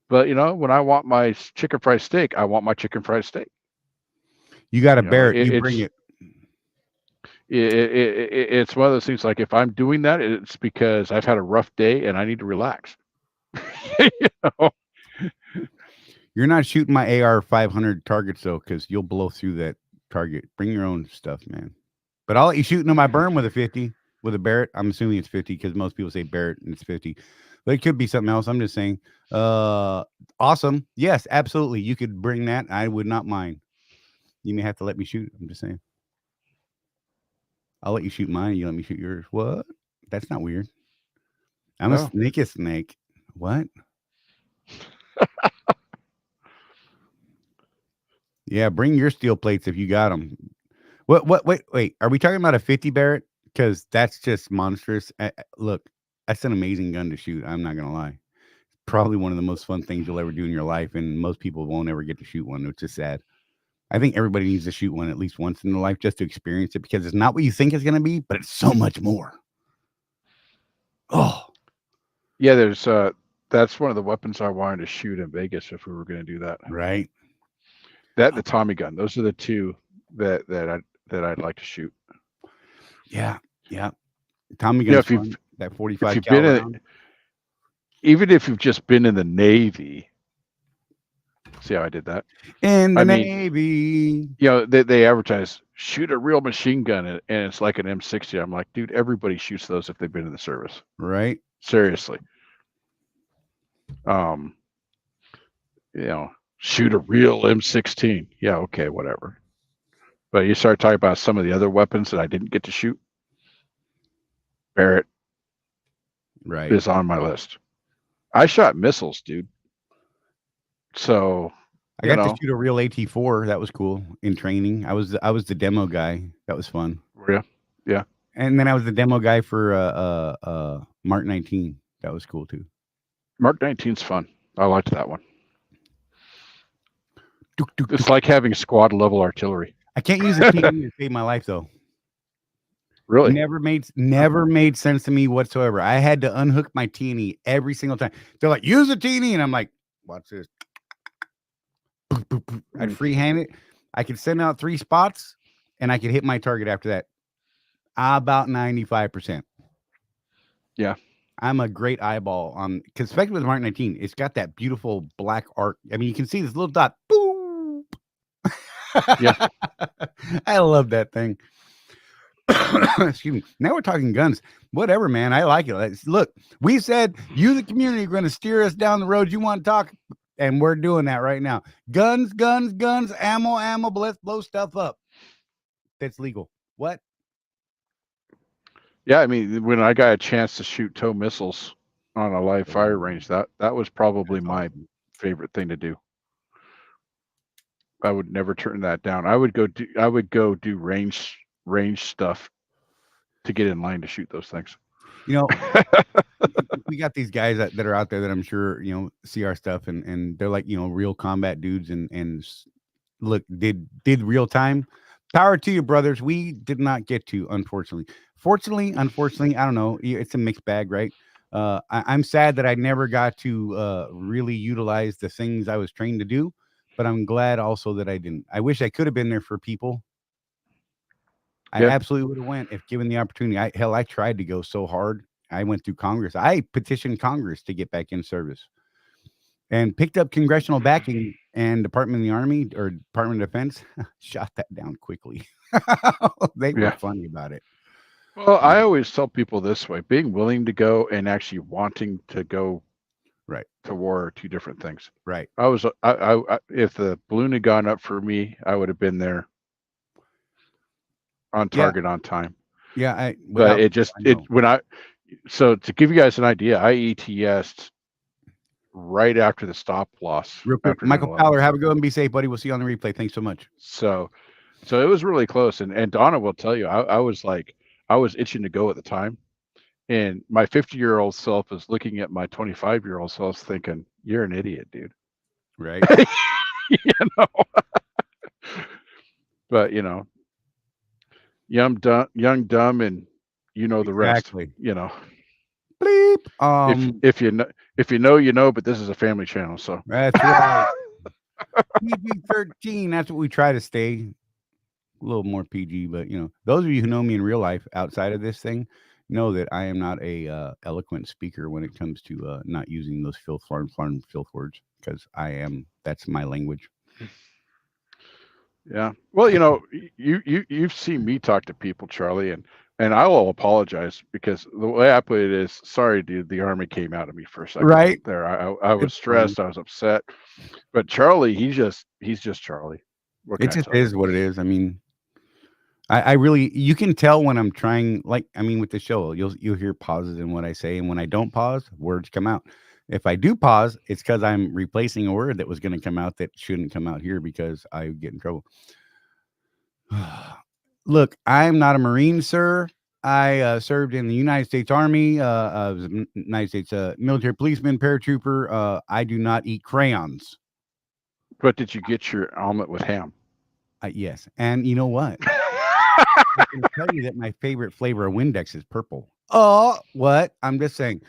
But, you know, when I want my chicken fried steak, I want my chicken fried steak. You got to bear it. You bring it. It's one of those things, like if I'm doing that, it's because I've had a rough day and I need to relax. You know? You're not shooting my AR 500 targets, though, because you'll blow through that target. Bring your own stuff, man. But I'll let you shoot into my berm with a 50, with a Barrett. I'm assuming it's 50 because most people say Barrett and it's 50. But it could be something else. I'm just saying. Awesome. Yes, absolutely. You could bring that. I would not mind. You may have to let me shoot. I'm just saying. I'll let you shoot mine. You let me shoot yours. What? That's not weird. I'm a snake. What? Yeah, bring your steel plates if you got them. Wait. Are we talking about a 50 Barrett? Because that's just monstrous. Look, that's an amazing gun to shoot. I'm not going to lie. Probably one of the most fun things you'll ever do in your life. And most people won't ever get to shoot one, which is sad. I think everybody needs to shoot one at least once in their life just to experience it, because it's not what you think it's going to be, but it's so much more. Oh. Yeah, there's that's one of the weapons I wanted to shoot in Vegas if we were going to do that. Right. That and the Tommy gun. Those are the two that I'd like to shoot. Yeah. Tommy gun. You know, that 45 caliber. Even if you've just been in the Navy. See how I did that? In the Navy. You know, they advertise, shoot a real machine gun, and it's like an M60. I'm like, dude, everybody shoots those if they've been in the service. Right. Seriously. You know, shoot a real M16. Yeah, okay, whatever. But you start talking about some of the other weapons that I didn't get to shoot. Barrett is on my list. I shot missiles, dude. So I got to shoot a real AT4. That was cool in training. I was the demo guy. That was fun. Yeah. And then I was the demo guy for Mark 19. That was cool too. Mark 19's fun. I liked that one. It's like having squad level artillery. I can't use the T&E to save my life though. Really? Never made sense to me whatsoever. I had to unhook my T&E every single time. They're like, use the T&E, and I'm like, watch this. I'd freehand it. I could send out 3 spots, and I could hit my target after that. About 95%. Yeah. I'm a great eyeball on, because especially with Mark 19, it's got that beautiful black arc. I mean, you can see this little dot. Boom. Yeah. I love that thing. Excuse me. Now we're talking guns. Whatever, man. I like it. Look, we said you, the community, are going to steer us down the road you want to talk, and we're doing that right now. Guns, guns, guns, ammo, ammo. Let's blow stuff up. That's legal. What? Yeah, I mean, when I got a chance to shoot tow missiles on a live fire range, that was probably my favorite thing to do. I would never turn that down. I would go do range stuff to get in line to shoot those things. We got these guys that are out there that I'm sure see our stuff, and they're like real combat dudes, and look, did real time. Power to you, brothers. We did not get to, unfortunately. Unfortunately, I don't know. It's a mixed bag, right? I'm sad that I never got to really utilize the things I was trained to do, but I'm glad also that I didn't. I wish I could have been there for people. I absolutely would have went if given the opportunity. I tried to go so hard. I went through Congress. I petitioned Congress to get back in service, and picked up congressional backing. And Department of the Army or Department of Defense shot that down quickly. They were funny about it. Well, I always tell people this way: being willing to go and actually wanting to go to war are two different things. Right. I if the balloon had gone up for me, I would have been there on target on time. Yeah. So to give you guys an idea, I ETS'd right after the stop loss. Real quick, Michael Fowler, have a go and be safe, buddy. We'll see you on the replay. Thanks so much. So it was really close, and Donna will tell you, I was itching to go at the time, and my 50-year-old self is looking at my 25-year-old self, thinking, "You're an idiot, dude." Right. But young, dumb, and the rest. Bleep. If you know, but this is a family channel, so that's right. PG-13. That's what we try to stay. A little more PG, but those of you who know me in real life outside of this thing know that I am not a eloquent speaker when it comes to not using those filth words, because that's my language. Yeah. Well, you've seen me talk to people, Charlie, and I will apologize, because the way I put it is, sorry, dude, the Army came out of me for a second. Right there. I was stressed. I was upset. But Charlie, he's just Charlie. It just is what it is. I mean, I really, you can tell when I'm trying, with the show, you'll hear pauses in what I say. And when I don't pause, words come out. If I do pause, it's because I'm replacing a word that was going to come out that shouldn't come out here, because I get in trouble. Look, I'm not a Marine, sir. I served in the United States Army. I was a United States military policeman, paratrooper. I do not eat crayons. But did you get your omelet with ham? Yes. And you know what? I can tell you that my favorite flavor of Windex is purple. Oh, what? I'm just saying.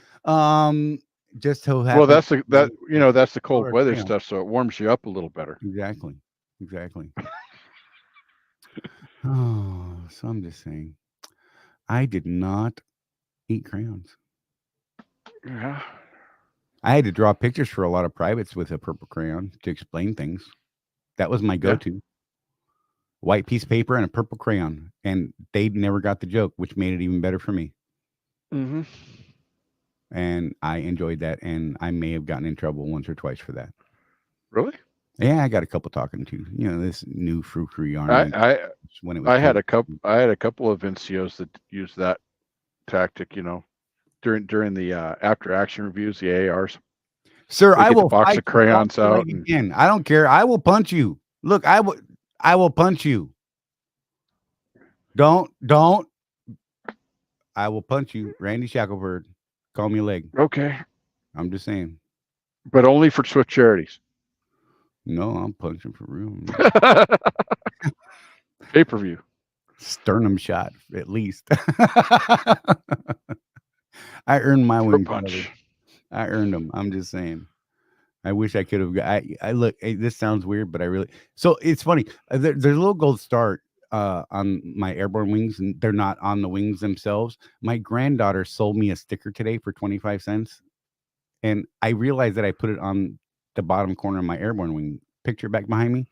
Just so happens. Well, that's the cold weather stuff, so it warms you up a little better. Exactly. Oh, so I'm just saying, I did not eat crayons. Yeah. I had to draw pictures for a lot of privates with a purple crayon to explain things. That was my go-to. Yeah. White piece of paper and a purple crayon, and they never got the joke, which made it even better for me. Mm-hmm. And I enjoyed that, and I may have gotten in trouble once or twice for that. Really? Yeah, I got a couple talking to this new frou-frou yarn. I had a couple of NCOs that used that tactic. During the after action reviews, the AARs. Sir, I will box of crayons out again. I don't care. I will punch you. Look, I will punch you. Don't. I will punch you. Randy Shackelford. Call me a leg. Okay. I'm just saying. But only for Swift Charities. No, I'm punching for real. Pay-per-view. Sternum shot, at least. I earned my win punch. I earned them. I'm just saying. I wish I could have. I look. This sounds weird, but I really. So it's funny. There's a little gold star on my airborne wings, and they're not on the wings themselves. My granddaughter sold me a sticker today for 25 cents, and I realized that I put it on the bottom corner of my airborne wing picture back behind me,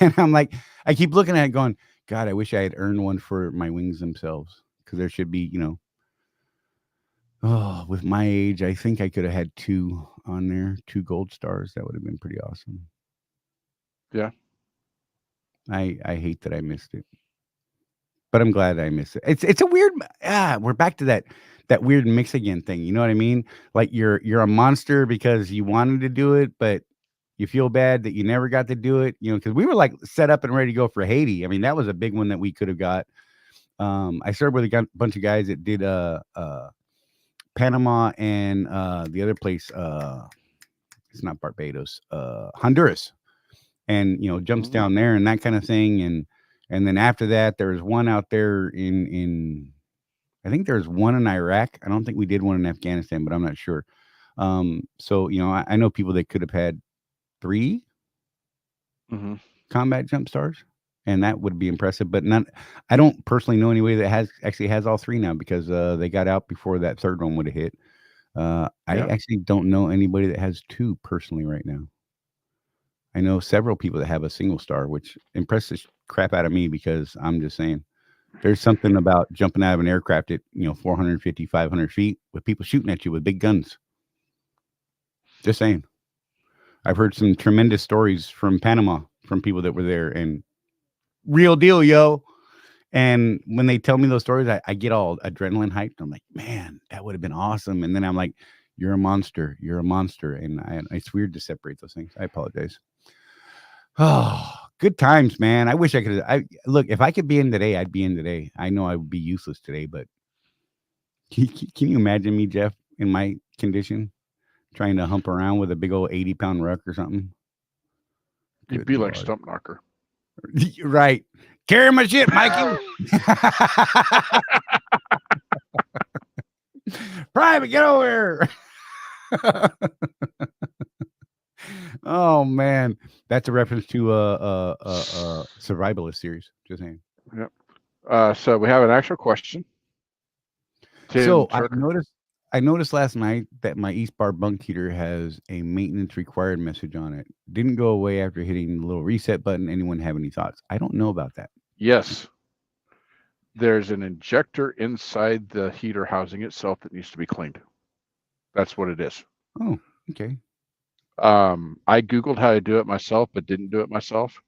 and I'm like, I keep looking at it, going, God, I wish I had earned one for my wings themselves, because there should be, oh, with my age, I think I could have had 2 on there, 2 gold stars. That would have been pretty awesome. Yeah. I hate that I missed it, but I'm glad I missed it. It's a weird. We're back to that weird mix again thing. You know what I mean? Like you're a monster because you wanted to do it, but you feel bad that you never got to do it. Because we were like set up and ready to go for Haiti. I mean, that was a big one that we could have got. I started with a bunch of guys that did Panama and the other place. It's not Barbados, Honduras, and jumps down there and that kind of thing. And then after that, there was one out there in I think there's one in Iraq. I don't think we did one in Afghanistan, but I'm not sure. So I know people that could have had 3 combat jump stars, and that would be impressive. But I don't personally know anybody that has all 3 now, because they got out before that 3rd one would have hit. I actually don't know anybody that has 2 personally right now. I know several people that have a single star, which impresses crap out of me, because I'm just saying there's something about jumping out of an aircraft at 450, 500 feet with people shooting at you with big guns. Just saying. I've heard some tremendous stories from Panama from people that were there, and real deal, yo. And when they tell me those stories, I get all adrenaline hyped. I'm like, man, that would have been awesome. And then I'm like, you're a monster. You're a monster. And it's weird to separate those things. I apologize. Oh, good times, man. I wish I could. Look, if I could be in today, I'd be in today. I know I would be useless today, but can you imagine me, Jeff, in my condition, trying to hump around with a big old 80-pound ruck or something? You'd be like Stump Knocker. Right. Carry my shit, Mikey. Private, get over here. Oh man, that's a reference to a survivalist series. Just saying. Yep. So we have an actual question. So I noticed last night that my East Bar bunk heater has a maintenance required message on it. Didn't go away after hitting the little reset button. Anyone have any thoughts? I don't know about that. Yes. There's an injector inside the heater housing itself that needs to be cleaned. That's what it is. Oh, okay. I Googled how to do it myself, but didn't do it myself.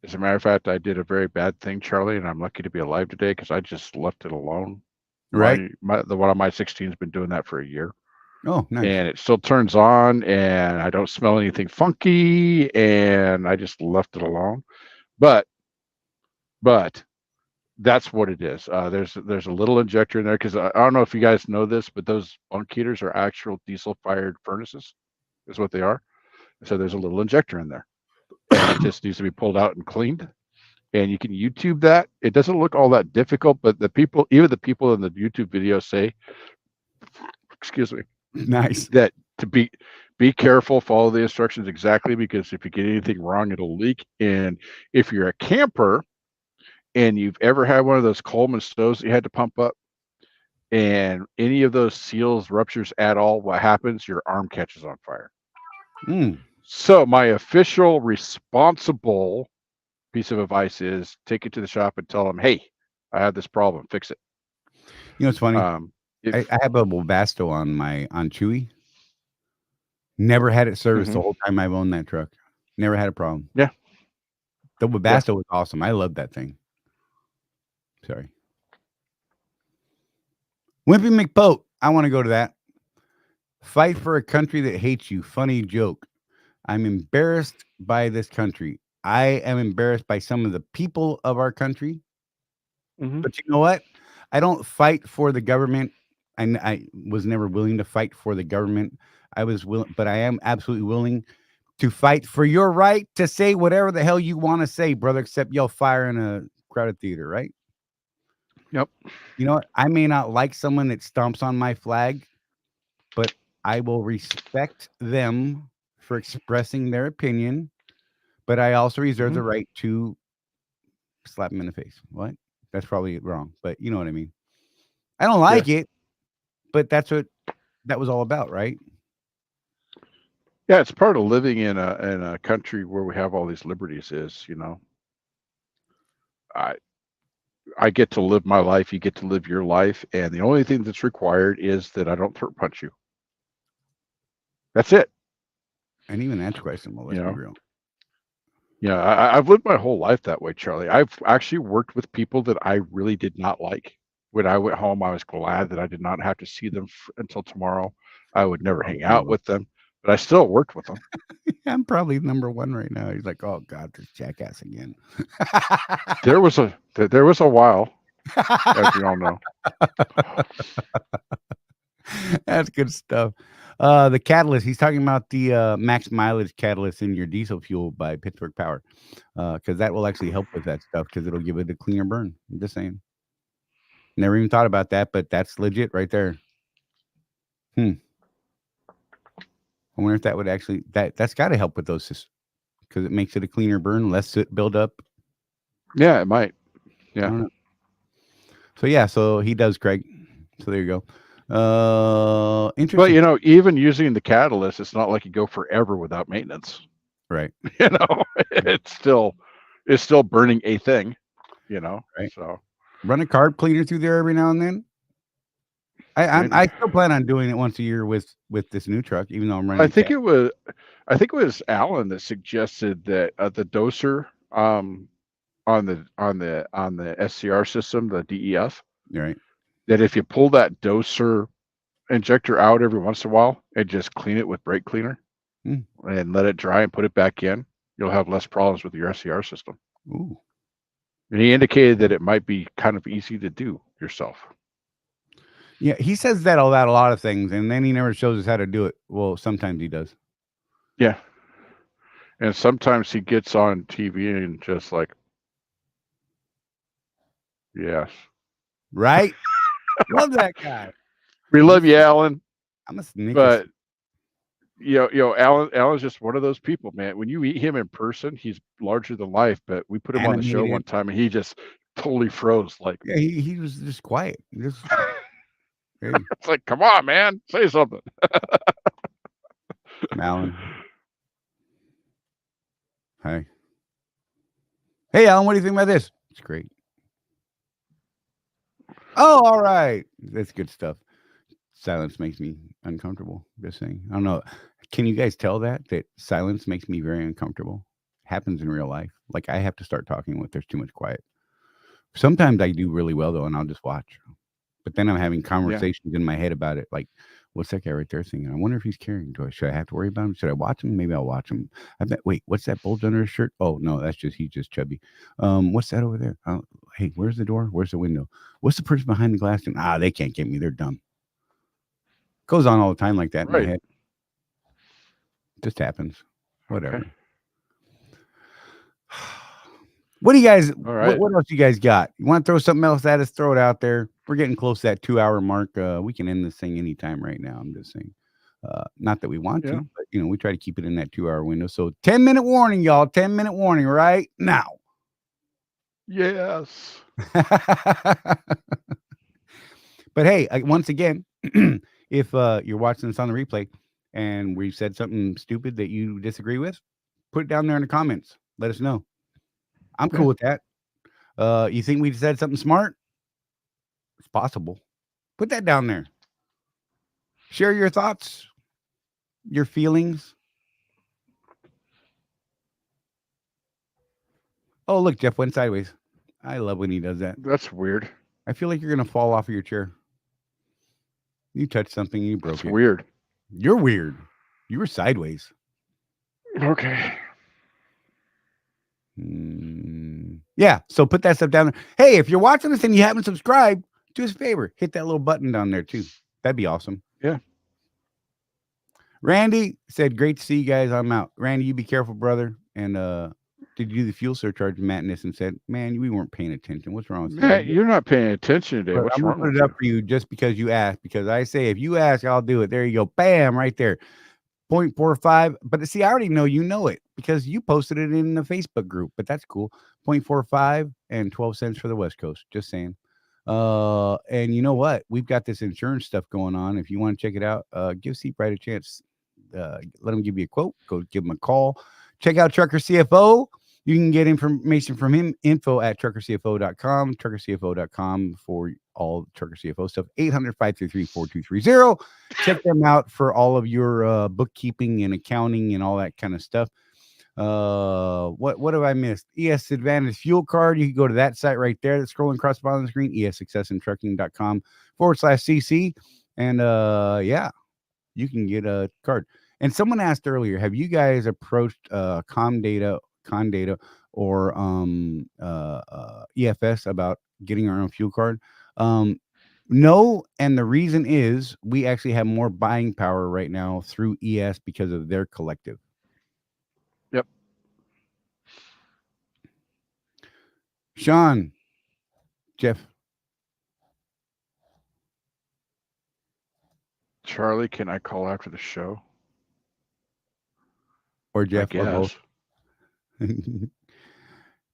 As a matter of fact, I did a very bad thing, Charlie, and I'm lucky to be alive today because I just left it alone. Right. The one on my 16 has been doing that for a year. Oh, nice. And it still turns on, and I don't smell anything funky, and I just left it alone. But that's what it is. There's a little injector in there, because I don't know if you guys know this, but those bunk heaters are actual diesel-fired furnaces, is what they are. So there's a little injector in there. And it just needs to be pulled out and cleaned. And you can YouTube that. It doesn't look all that difficult, but even the people in the YouTube video say, excuse me, nice, that to be careful, follow the instructions exactly, because if you get anything wrong, it'll leak. And if you're a camper and you've ever had one of those Coleman stoves that you had to pump up, and any of those seals ruptures at all, what happens? Your arm catches on fire. So my official responsible piece of advice is take it to the shop and tell them, hey, I have this problem, fix it. It's funny. I have a Webasto on Chewy. Never had it serviced the whole time I've owned that truck. Never had a problem. Yeah. The Webasto was awesome. I love that thing. Sorry. Wimpy McPote. I want to go to that. Fight for a country that hates you. Funny joke. I'm embarrassed by this country. I am embarrassed by some of the people of our country. But you know what? I don't fight for the government. I was never willing to fight for the government. I was willing, but I am absolutely willing to fight for your right to say whatever the hell you want to say, brother, except yell fire in a crowded theater, right? Yep. You know what? I may not like someone that stomps on my flag, but I will respect them for expressing their opinion. But I also reserve the right to slap them in the face. What? That's probably wrong, but you know what I mean. I don't like it, but that's what that was all about, right? Yeah, it's part of living in a country where we have all these liberties. I get to live my life. You get to live your life. And the only thing that's required is that I don't throat punch you. That's it. And even that's questionable. Let's You be know? real. Yeah, I've lived my whole life that way, Charlie. I've actually worked with people that I really did not like. When I went home, I was glad that I did not have to see them until tomorrow. I would never hang out with them, but I still worked with them. I'm probably number one right now. He's like, oh God, this jackass again. There was a while, as we all know. That's good stuff. The catalyst, he's talking about the max mileage catalyst in your diesel fuel by Pittsburgh Power, because that will actually help with that stuff because it'll give it a cleaner burn. I'm just saying. Never even thought about that, but that's legit right there. I wonder if that would actually that's got to help with those because it makes it a cleaner burn, less soot build up. Yeah, it might. I Yeah. don't know. So yeah, so he does, Craig. So there you go. Interesting. But you know, even using the catalyst, it's not like you go forever without maintenance. Right. You know, it's still burning a thing. You know, Right. So Run a carb cleaner through there every now and then. I still plan on doing it once a year with this new truck, even though I'm running. I think it was Alan that suggested that the doser on the SCR system, the DEF, right. that if you pull that doser injector out every once in a while and just clean it with brake cleaner and let it dry and put it back in, you'll have less problems with your SCR system. Ooh. And he indicated that it might be kind of easy to do yourself. Yeah, he says that about a lot of things, and then he never shows us how to do it. Well, sometimes he does. Yeah. And sometimes he gets on TV and just like, yes. Right? Love that guy. We love you, Alan. I'm a sneaker. But you know, Alan's just one of those people, man. When you meet him in person, he's larger than life. But we put him on the show Animated. one time, and he just totally froze. Like, Yeah, he was just quiet. Just, hey, it's like, come on, man, say something. Alan. Hi. Hey, Alan, what do you think about this? It's great. Oh, all right. That's good stuff. Silence makes me uncomfortable. Just saying. I don't know. Can you guys tell that silence makes me very uncomfortable? It happens in real life. Like I have to start talking when there's too much quiet. Sometimes I do really well though, and I'll just watch. But then I'm having conversations in my head about it. Like, what's that guy right there thinking? I wonder if he's caring. Should I have to worry about him? Should I watch him? Maybe I'll watch him. I bet. Wait, what's that bulge under his shirt? Oh no, he's just chubby. What's that over there? Hey, where's the door? Where's the window? What's the person behind the glass doing? They can't get me. They're dumb. Goes on all the time like that in my head. Just happens. Whatever. Okay. What do you guys? All right. What else you guys got? You want to throw something else at us? Throw it out there. We're getting close to that 2-hour mark. We can end this thing anytime right now. I'm just saying. Not that we want to, but we try to keep it in that 2-hour window. So 10-minute warning, y'all. 10-minute warning right now. Yes. But hey, once again, if you're watching this on the replay and we said something stupid that you disagree with, put it down there in the comments. Let us know. I'm cool with that. You think we said something smart? It's possible. Put that down there. Share your thoughts, your feelings. Oh, look, Jeff went sideways. I love when he does that. That's weird. I feel like you're going to fall off of your chair. You touched something, you broke it. That's weird. You're weird. You were sideways. Okay. Yeah, so put that stuff down there. Hey, if you're watching this and you haven't subscribed, do us a favor. Hit that little button down there, too. That'd be awesome. Yeah. Randy said, great to see you guys. I'm out. Randy, you be careful, brother. And did you do the fuel surcharge? Matt Nissen said, man, we weren't paying attention. What's wrong with you? Matt, you're not paying attention today. What's I'm wrong going to put with it you? up for you just because you asked. Because I say, if you ask, I'll do it. There you go. Bam, right there. 0.45. But see, I already know you know it because you posted it in the Facebook group. But that's cool. 0.45 and 12 cents for the West Coast. Just saying. And you know what? We've got this insurance stuff going on. If you want to check it out, give Seat Bright a chance. Let them give you a quote. Go give them a call. Check out Trucker CFO. You can get information from him, info@truckercfo.com, truckercfo.com for all Trucker CFO stuff, 800-533-4230. Check them out for all of your bookkeeping and accounting and all that kind of stuff. What have I missed? ES Advantage Fuel Card. You can go to that site right there that's scrolling across the bottom of the screen, essuccessandtrucking.com/cc. And yeah, you can get a card. And someone asked earlier, have you guys approached Condata or EFS about getting our own fuel card? No, and the reason is we actually have more buying power right now through ES because of their collective. Yep. Sean, Jeff. Charlie, can I call after the show? Or Jeff, I or both. guess.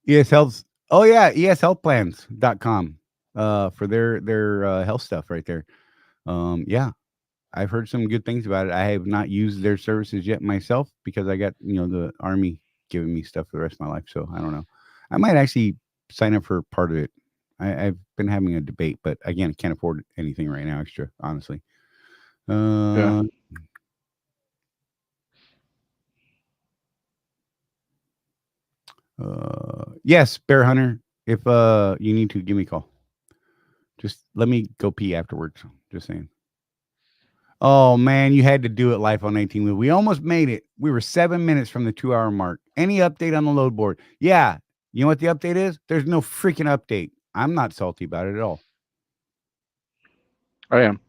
ES Health. Oh yeah, eshealthplans.com for their health stuff right there. Yeah, I've heard some good things about it. I have not used their services yet myself because I got, the Army giving me stuff for the rest of my life. So I don't know. I might actually sign up for part of it. I've been having a debate, but again, I can't afford anything right now extra, honestly. Yeah. Yes, Bear Hunter. If you need to, give me a call. Just let me go pee afterwards. Just saying. Oh man, you had to do it live on 18 wheel. We almost made it. We were 7 minutes from the 2-hour mark. Any update on the load board? Yeah. You know what the update is? There's no freaking update. I'm not salty about it at all. I am.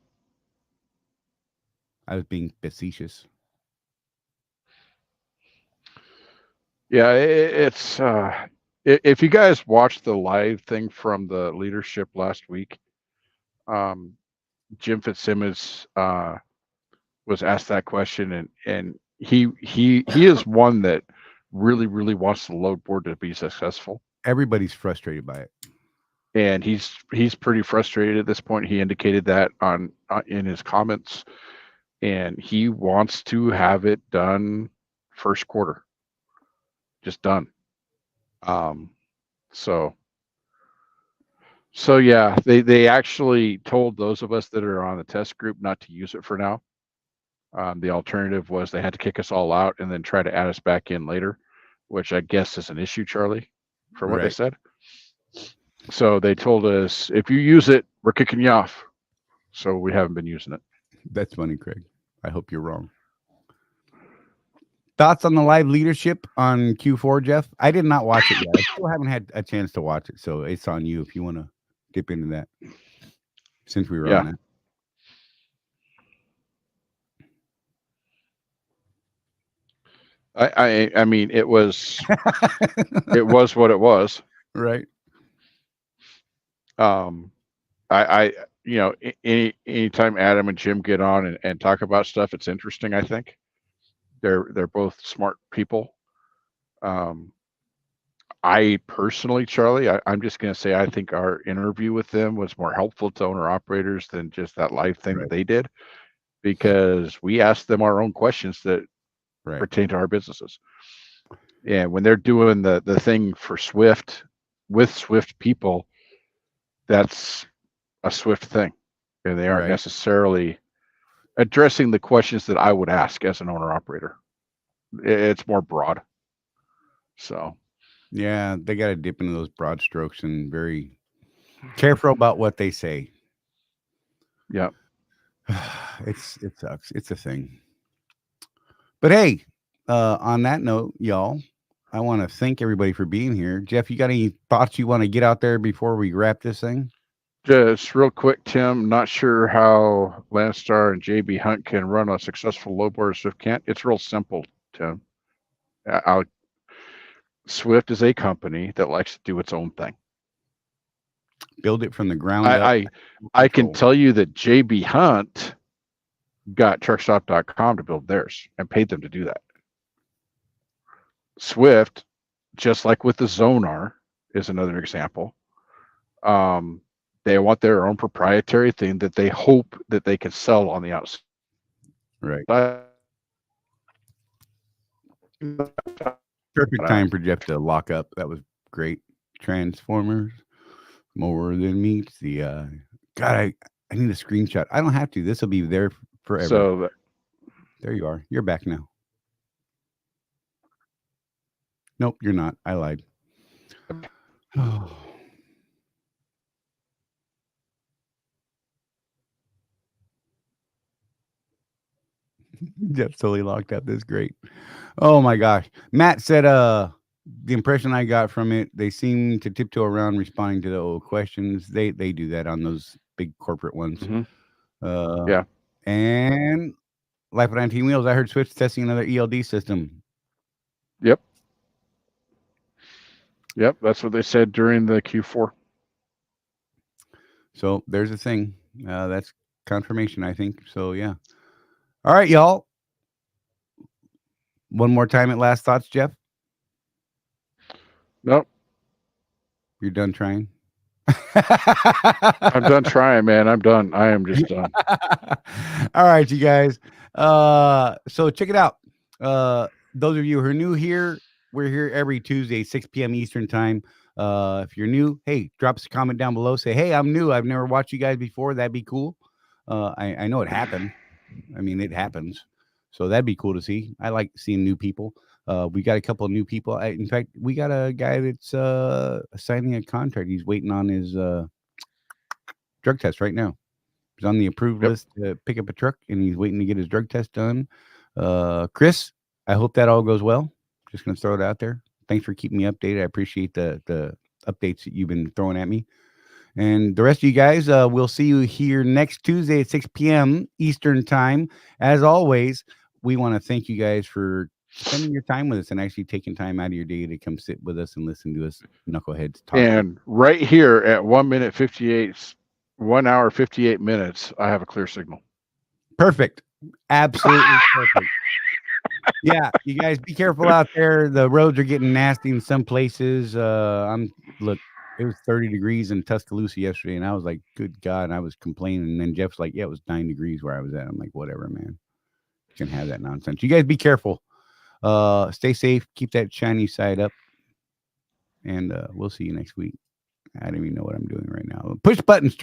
I was being facetious. Yeah, it's if you guys watched the live thing from the leadership last week, Jim Fitzsimmons was asked that question, and he is one that really wants the load board to be successful. Everybody's frustrated by it, and he's pretty frustrated at this point. He indicated that in his comments, and he wants to have it done first quarter. Just done. So yeah, they actually told those of us that are on the test group not to use it for now. The alternative was they had to kick us all out and then try to add us back in later, which I guess is an issue, Charlie, from what they said. So they told us, if you use it, we're kicking you off. So we haven't been using it. That's funny, Craig. I hope you're wrong. Thoughts on the live leadership on Q4, Jeff? I did not watch it yet. I still haven't had a chance to watch it, so it's on you if you want to dip into that. Since we were on that, I mean, it was it was what it was, right? Anytime Adam and Jim get on and talk about stuff, it's interesting. I think. They're both smart people. I personally, Charlie, I'm just going to say I think our interview with them was more helpful to owner operators than just that live thing that they did, because we asked them our own questions that pertain to our businesses. And when they're doing the thing for Swift with Swift people, that's a Swift thing, and they aren't necessarily addressing the questions that I would ask as an owner operator. It's more broad. So yeah, they got to dip into those broad strokes and very careful about what they say. Yeah. It sucks. It's a thing. But hey, on that note, y'all, I want to thank everybody for being here. Jeff, you got any thoughts you want to get out there before we wrap this thing? Just real quick, Tim, not sure how Landstar and JB Hunt can run a successful load board. Swift can't. It's real simple, Tim. Swift is a company that likes to do its own thing. Build it from the ground up. I can tell you that JB Hunt got truckstop.com to build theirs and paid them to do that. Swift, just like with the Zonar, is another example. They want their own proprietary thing that they hope that they can sell on the outside. Right. Perfect time for Jeff to lock up. That was great. Transformers, more than meets the eye. God, I need a screenshot. I don't have to. This will be there forever. So there you are. You're back now. Nope, you're not. I lied. Oh. Jeff's totally locked up. That's great. Oh my gosh. Matt said the impression I got from it, they seem to tiptoe around responding to the old questions. They do that on those big corporate ones. Mm-hmm. Yeah. And Life with 19 Wheels, I heard Switch testing another ELD system. Yep. That's what they said during the Q4. So there's a thing. That's confirmation, I think. So yeah. All right, y'all. One more time at last thoughts, Jeff. Nope. You're done trying. I'm done trying, man. I'm done. I am just done. All right, you guys. So check it out. Those of you who are new here, we're here every Tuesday, 6 p.m. Eastern time. If you're new, hey, drop us a comment down below. Say, hey, I'm new. I've never watched you guys before. That'd be cool. I know it happened. I mean, it happens. So that'd be cool to see. I like seeing new people. We got a couple of new people. In fact, we got a guy that's signing a contract. He's waiting on his drug test right now. He's on the approved list to pick up a truck, and he's waiting to get his drug test done. Chris, I hope that all goes well. Just going to throw it out there. Thanks for keeping me updated. I appreciate the updates that you've been throwing at me. And the rest of you guys, we'll see you here next Tuesday at 6 p.m. Eastern time. As always, we want to thank you guys for spending your time with us and actually taking time out of your day to come sit with us and listen to us knuckleheads talk. And right here at 1 hour 58 minutes, I have a clear signal. Perfect. Absolutely perfect. Yeah, you guys be careful out there. The roads are getting nasty in some places. Look, it was 30 degrees in Tuscaloosa yesterday, and I was like, good God, and I was complaining. And then Jeff's like, yeah, it was 9 degrees where I was at. I'm like, whatever, man. You can have that nonsense. You guys be careful. Stay safe. Keep that shiny side up. And we'll see you next week. I don't even know what I'm doing right now. Push buttons.